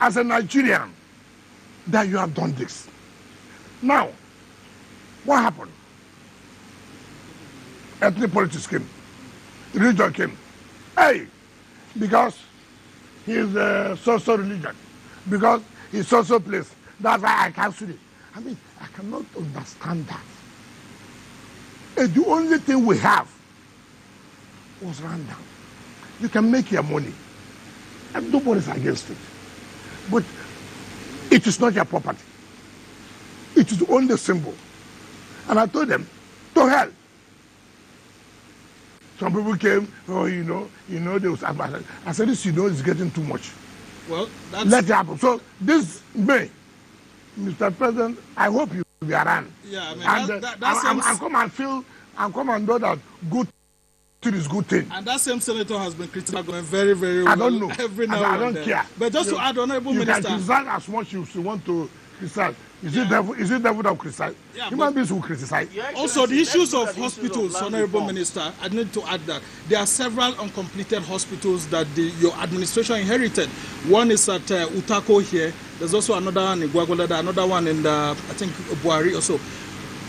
as a Nigerian that you have done this. Now, what happened? Ethnic politics came. Religion came. Hey, because he is a social religion. Because he's social place. That's why I cancel it. I mean, I cannot understand that. And the only thing we have was run down. You can make your money. And nobody's against it. But it is not your property. It is only a symbol. And I told them, to hell. Some people came, oh, you know, they was. I said, this, is getting too much. Well, that's... Let it happen. So this May, Mr. President, I hope you will be around. Yeah, I mean, and and come and know that good thing is good thing. And that same senator has been criticized going very, very well. I don't know. Every now I and don't care. But just to add, Honorable you Minister... You can criticize as much as you want to criticize. Is it devil that criticize? Yeah, Human beings will criticize. Also, the issues of hospitals, Honorable Minister, I need to add that there are several uncompleted hospitals that your administration inherited. One is at Utako here. There's also another one in Gwagwalada, another one in, I think, Buhari also.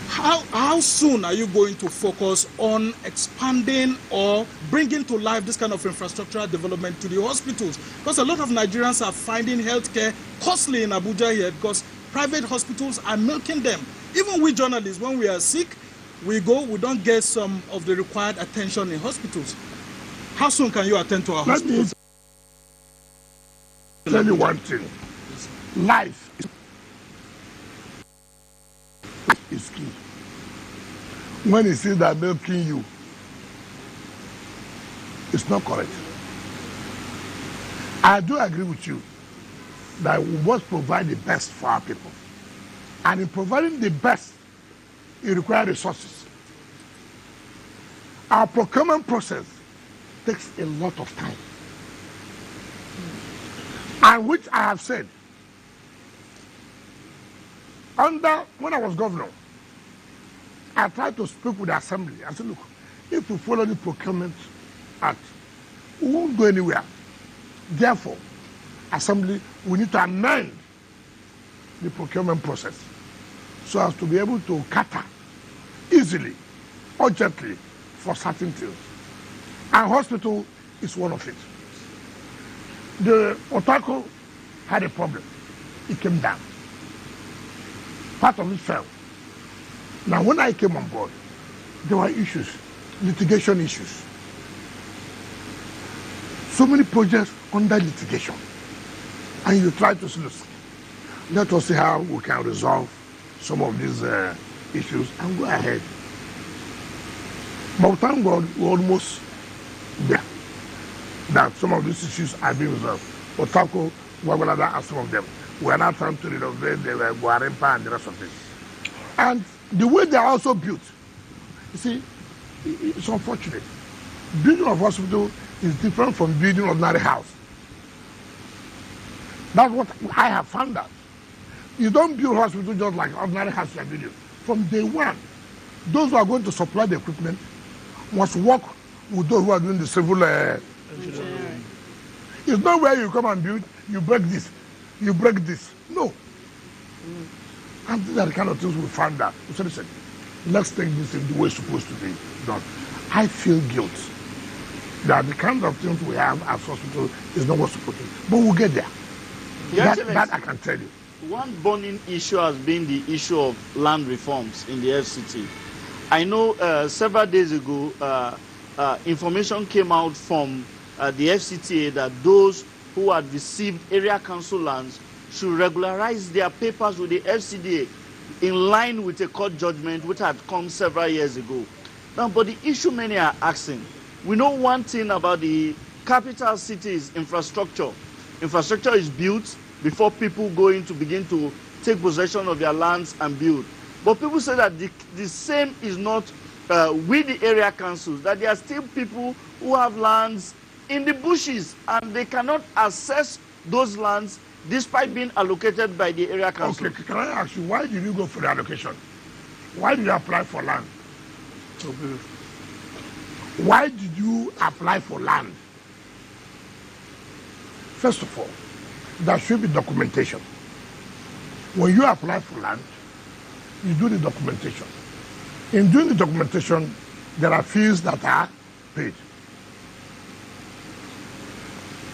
How soon are you going to focus on expanding or bringing to life this kind of infrastructural development to the hospitals? Because a lot of Nigerians are finding healthcare costly in Abuja here because private hospitals are milking them. Even we journalists, when we are sick, we don't get some of the required attention in hospitals. How soon can you attend to our hospitals? Let me tell you one thing. Life is key. When you see that milking you, it's not correct. I do agree with you that we must provide the best for our people. And in providing the best, it requires resources. Our procurement process takes a lot of time. And which I have said, when I was governor, I tried to speak with the assembly. I said, look, if we follow the procurement act, we won't go anywhere. Therefore, assembly, we need to amend the procurement process so as to be able to cater easily, urgently for certain things. And hospital is one of it. The Otako had a problem. It came down. Part of it fell. Now, when I came on board, there were issues, litigation issues. So many projects under litigation. And you try to say, let us see how we can resolve some of these issues and go ahead. But thank God, we're almost there. That some of these issues are being resolved. Otako, Gwagwalada, and some of them. We are now trying to renovate the Guarimpa and the rest of this. And the way they are also built, you see, it's unfortunate. Building of hospital is different from building ordinary house. That's what I have found out. You don't build hospital just like ordinary house you are building. From day one, those who are going to supply the equipment must work with those who are doing the civil engineering. It's not where you come and build, you break this, you break this. No. And these are the kind of things we found out. We said, listen, let's take this in the way it's supposed to be done. I feel guilt that the kind of things we have as hospital is not what's supposed to be. But we'll get there. That I can tell you. One burning issue has been the issue of land reforms in the FCT. I know several days ago, information came out from the FCTA that those who had received area council lands should regularize their papers with the FCDA in line with a court judgment which had come several years ago. Now, but the issue many are asking, we know one thing about the capital cities infrastructure. Infrastructure is built before people go in to begin to take possession of their lands and build. But people say that the same is not with the area councils, that there are still people who have lands in the bushes and they cannot access those lands despite being allocated by the area council. Okay, can I ask you, why did you go for the allocation? Why did you apply for land? Why did you apply for land? First of all, there should be documentation. When you apply for land, you do the documentation. In doing the documentation, there are fees that are paid.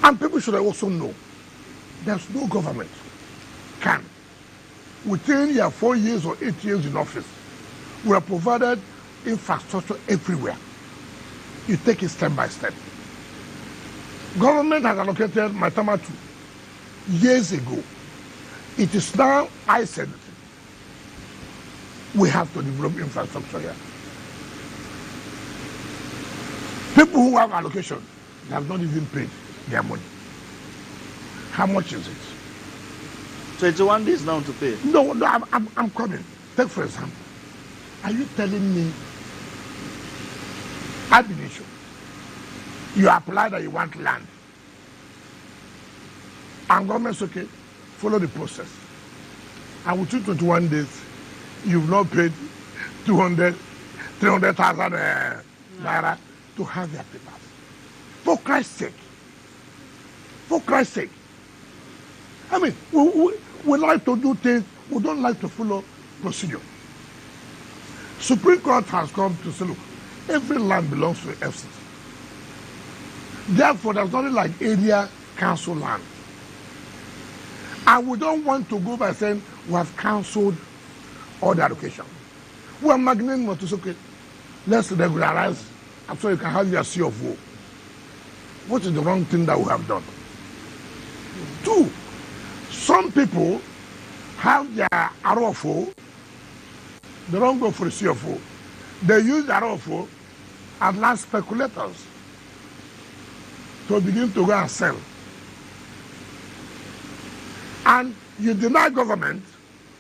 And people should also know there's no government can, within your 4 years or 8 years in office, we have provided infrastructure everywhere. You take it step by step. Government has allocated Maitama 2 years ago. It is now, I said, we have to develop infrastructure here. People who have allocation, they have not even paid their money. How much is it? 21 days now to pay. No, I'm coming. Take for example, are you telling me, Abination, you apply that you want land, and government's okay, follow the process. And within 21 days, you've not paid 300,000 naira to have their papers. For Christ's sake. For Christ's sake. I mean, we like to do things, we don't like to follow procedure. Supreme Court has come to say, look, every land belongs to the FCT. Therefore, there's nothing like area council land. And we don't want to go by saying we have cancelled all the allocation. We are magnanimous to say, okay, let's regularize so you can have your C of O. What is the wrong thing that we have done? 2, some people have their ROFO, they don't go for the CFO. They use the ROFO as land speculators to begin to go and sell. And you deny government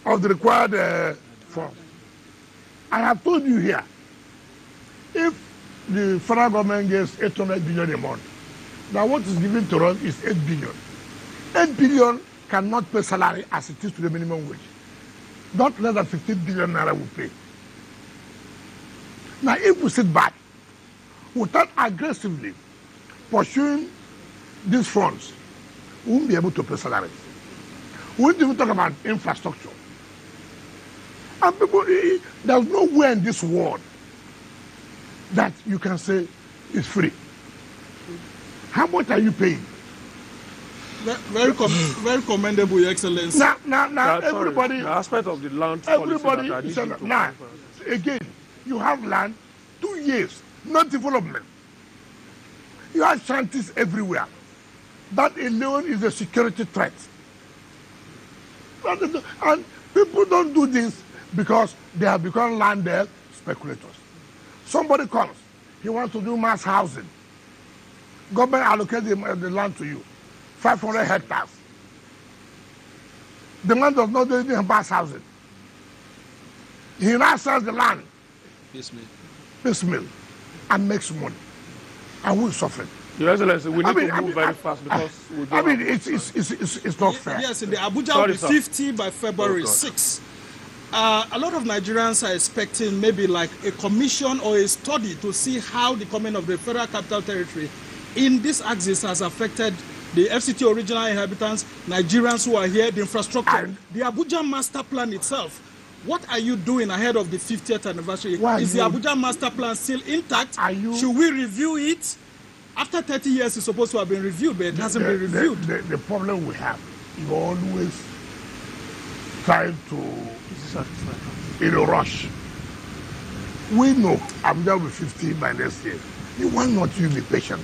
of the required funds. I have told you here, if the federal government gives 800 billion a month, now what is given to us is 8 billion. 8 billion cannot pay salary as it is to the minimum wage. Not less than 15 billion naira will pay. Now, if we sit back without aggressively pursuing these funds, we won't be able to pay salaries. We won't even talk about infrastructure. And people, there's nowhere in this world that you can say it's free. How much are you paying? Very commendable, Your Excellency. Now, everybody. The aspect of the land Everybody policy is saying, now, again, you have land, 2 years, no development. You have shanties everywhere. That alone is a security threat. And people don't do this because they have become land speculators. Somebody comes, he wants to do mass housing. Government allocates the land to you, 500 hectares. The man does not do anything mass housing. He now sells the land, piecemeal, and makes money. And we're suffering. Your Excellency, we need to move very fast because we don't it's not fair. Yes, in the Abuja will be 50 by February 6. A lot of Nigerians are expecting maybe like a commission or a study to see how the coming of the Federal Capital Territory in this axis has affected the FCT original inhabitants, Nigerians who are here, the infrastructure, the Abuja master plan itself. What are you doing ahead of the 50th anniversary? Why Is the you- Abuja master plan still intact? Are you- Should we review it? After 30 years, it's supposed to have been reviewed, but it hasn't been reviewed. The problem we have, you always try to, rush. We know Abuja will be 50 by next year. Why not you be patient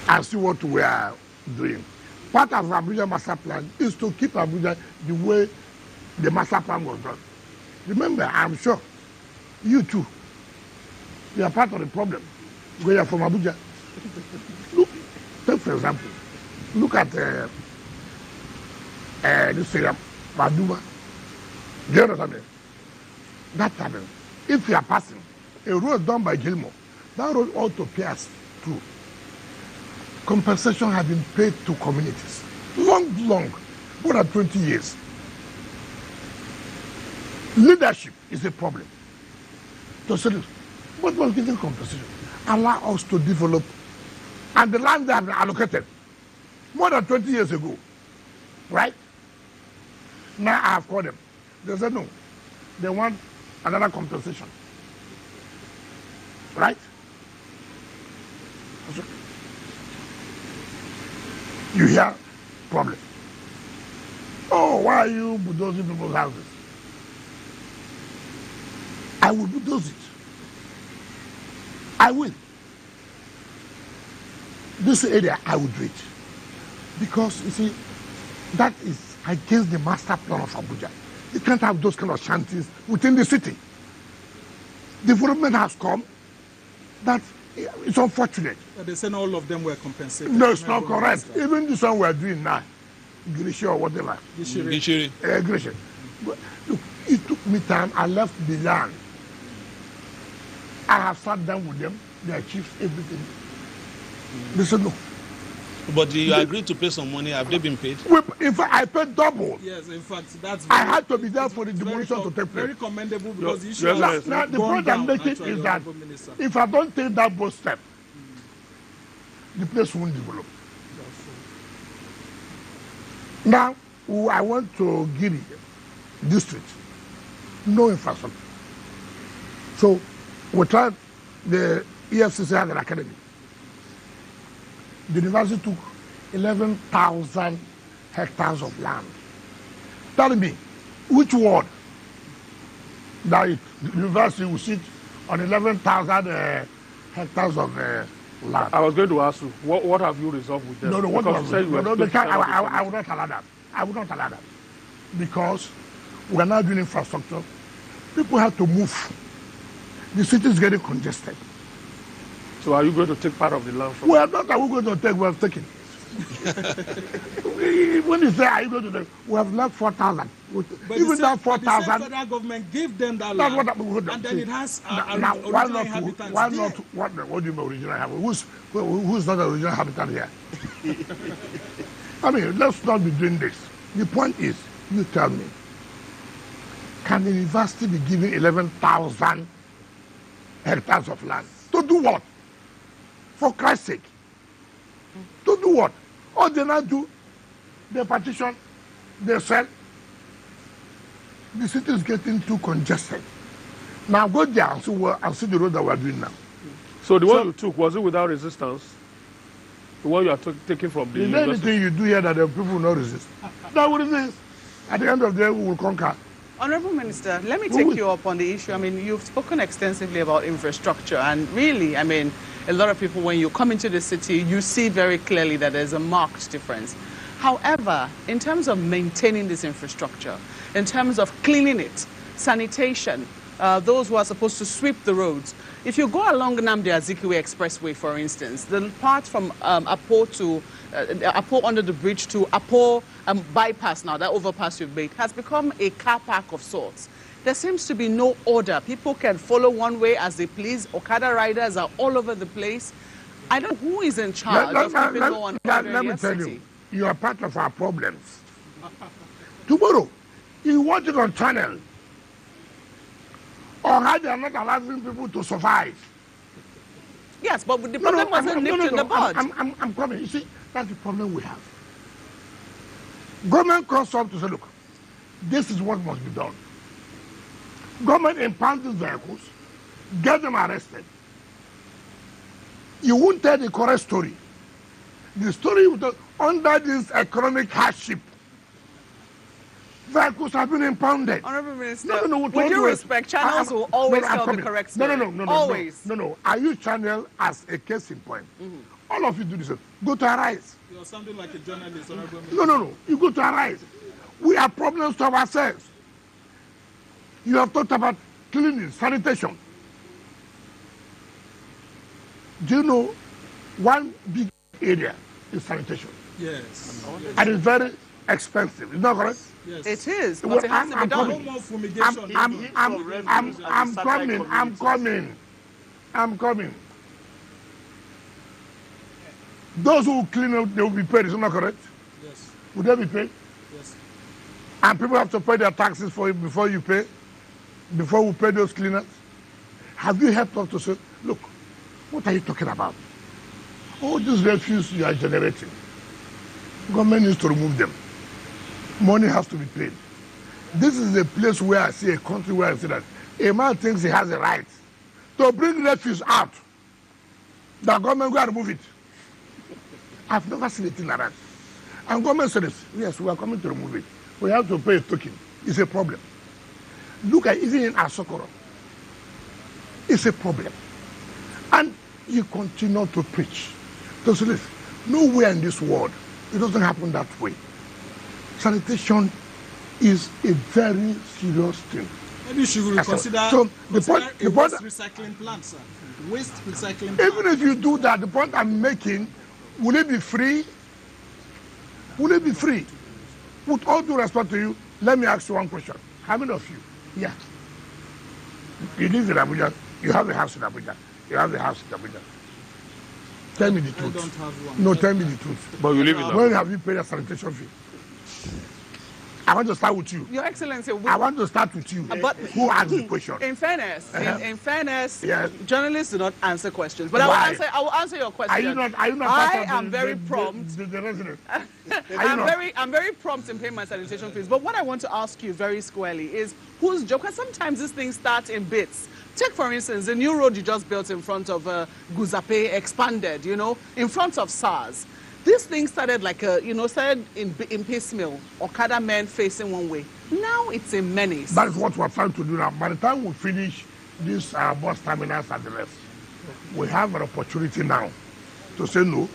and see what we are doing? Part of Abuja master plan is to keep Abuja the way the master plan was done. Remember, I'm sure you too, you are part of the problem because you are from Abuja. Look, take for example, look at this area, Maduma. Do you understand? That happened. If you are passing a road done by Gilmore, that road ought to pass through. Compensation has been paid to communities. Long, more than 20 years. Leadership is a problem. To say, what was getting compensation? Allow us to develop. And the land they have been allocated more than 20 years ago. Right? Now I have called them. They said no. They want another compensation. Right? You hear problem. Oh, why are you bulldozing people's houses? I will bulldoze it. I will. This area, I will do it. Because, you see, that is against the master plan of Abuja. You can't have those kind of shanties within the city. Development has come. That it's unfortunate. But they said all of them were compensated. No, it's not correct. Even this one we are doing now, Grisha or whatever. Gishiri. Grisha. Look, it took me time. I left the land. I have sat down with them, their chiefs, everything. They said no. But you agreed to pay some money. Have they been paid? In fact, I paid double. Yes, in fact, that's. I had to be there for the demolition to take place. Very commendable because the issue yes, has yes. Now, the gone point I'm down, making actually, is that Honorable Minister. if I don't take that bold step, the place won't develop. Now, I went to Guinea district, no infrastructure. So, we tried, the EFCC had an academy. The university took 11,000 hectares of land. Tell me, which ward that the university will sit on 11,000 hectares of land? I was going to ask you, what have you resolved with them? No, what Because was you said you were no, supposed to settle I would not allow that. I would not allow that. Because we are now doing infrastructure. People have to move. The city is getting congested. So are you going to take part of the land from We are not that we're going to take, we have taken. When you say, are you going to take, we have left 4,000. But Even that the 4,000. federal government gave them that That's land, what and then it has now, original inhabitants why there. not, what do you mean original inhabitant? Who's not the original inhabitant here? I mean, let's not be doing this. The point is, you tell me, can the university be given 11,000 hectares of land? To do what? For Christ's sake. To do what? All they now do, they partition, they sell. The city is getting too congested. Now go there and see the road that we are doing now. So the one you took, was it without resistance? The one you are taking from the Is there university? anything you do here that the people will not resist? That will resist. At the end of the day, we will conquer. Honorable Minister, let me take you up on the issue. I mean, you've spoken extensively about infrastructure, and really, I mean, a lot of people, when you come into the city, you see very clearly that there's a marked difference. However, in terms of maintaining this infrastructure, in terms of cleaning it, sanitation, those who are supposed to sweep the roads, if you go along Nnamdi Azikiwe Expressway, for instance, the part from Apo to Apo under the bridge to Apo bypass now, that overpass you've made, has become a car park of sorts. There seems to be no order. People can follow one way as they please. Okada riders are all over the place. I don't know who is in charge of keeping law and order let in me your tell city. you are part of our problems. Tomorrow, you watch it on channel. Or how they are not allowing people to survive. Yes, but the problem wasn't nipped in the bud. I'm coming. You see, that's the problem we have. Government comes up to say, look, this is what must be done. Government impound these vehicles, get them arrested. You won't tell the correct story. The story under this economic hardship, vehicles have been impounded. Honorable Minister, No, with due respect, channels will always tell the correct story. No. Always. No. I use channel as a case in point. All of you do this. Go to Arise. You're sounding like a journalist, Honorable Minister. No. You go to Arise. We have problems to ourselves. You have talked about cleaning, sanitation. Do you know one big area is sanitation? Yes. And it's very expensive. Is that correct? Yes. It is, but Well, it has to be I'm done. No more fumigation. I'm coming. Those who clean up, they will be paid. Is that correct? Yes. Would they be paid? Yes. And people have to pay their taxes for it before you pay, before we pay those cleaners. Have you helped us to say, look, what are you talking about? All these refuse you are generating, government needs to remove them. Money has to be paid. This is a place where I see a country where I see that a man thinks he has a right to bring refuse out. The government go and remove it. I've never seen anything like that. And government said, yes, we are coming to remove it. We have to pay a token. It's a problem. Look at even in Asokoro. It's a problem. And you continue to preach. To say, listen, nowhere in this world, it doesn't happen that way. Sanitation is a very serious thing. Maybe you should reconsider So the consider point- a the point- waste recycling plant, sir. Waste recycling plant. Even if you do that, the point I'm making, will it be free? Will it be free? With all due respect to you, let me ask you one question. How many of you? Yeah. You live in Abuja. You have a house in Abuja. You have a house in Abuja. Tell me the I truth. don't have one. No, tell me the truth. But you live in When have you paid a sanitation fee? I want to start with you. Your Excellency, I want to start with you. but Who asked the question? in fairness, in fairness, Yes. journalists do not answer questions. But Why? I will answer your question. Are you not part I of am very prompt. The resident. I'm very prompt in paying my sanitation fees. But what I want to ask you very squarely is whose job? Because sometimes these things start in bits. Take, for instance, the new road you just built in front of Guzape expanded, in front of SARS. This thing started like started in piecemeal, Okada men facing one way. Now it's a menace. That is what we're trying to do now. By the time we finish this bus terminals and the rest, we have an opportunity now to say, no,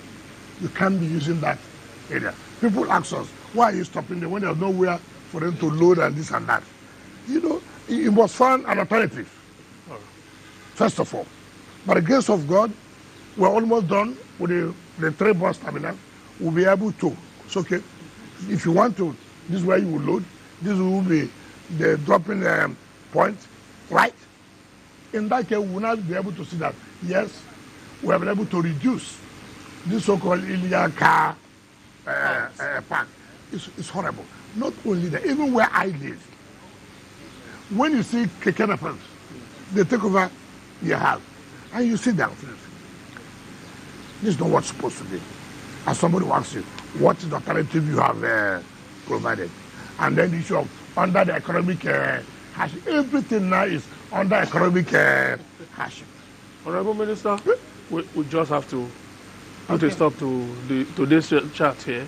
you can't be using that area. People ask us, why are you stopping them when there's nowhere for them to load and this and that? You must find an alternative, first of all. By the grace of God, we're almost done with the 3 bus terminals. We'll be able to. It's okay. If you want to, this is where you will load. This will be the dropping point, right? In that case, we will not be able to see that, yes, we have been able to reduce this so-called illegal car park. It's horrible. Not only that, even where I live, when you see keke they take over your house, and you sit down. This is not what's supposed to be. As somebody asks you, what is the alternative you have provided? And then the issue of under the economic hardship. Everything now is under economic hardship. Honorable Minister, we just have to put a stop to this chat here.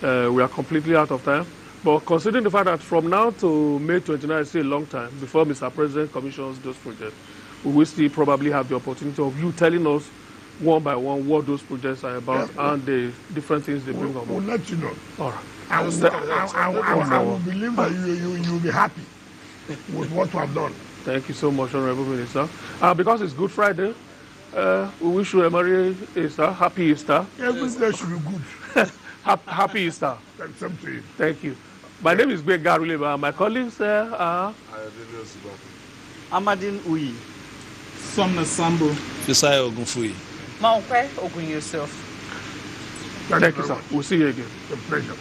We are completely out of time. But considering the fact that from now to May 29 is still a long time before Mr. President commissions those projects, we will still probably have the opportunity of you telling us one by one what those projects are about and the different things they bring about. We'll let you know. All right. I will believe that you will be happy with what we have done. Thank you so much, Honorable Minister. Because it's Good Friday, we wish you a Merry Easter, Happy Easter. Every day should be good. Happy Easter. Same to you. Thank you. My name is Greg Garuleba. My colleagues are... Amadin Uyi. Somna Sambo. Fisai Ogunfuyi. Maokwe Ogun yourself. Thank you, sir. We'll see you again. It's a pleasure.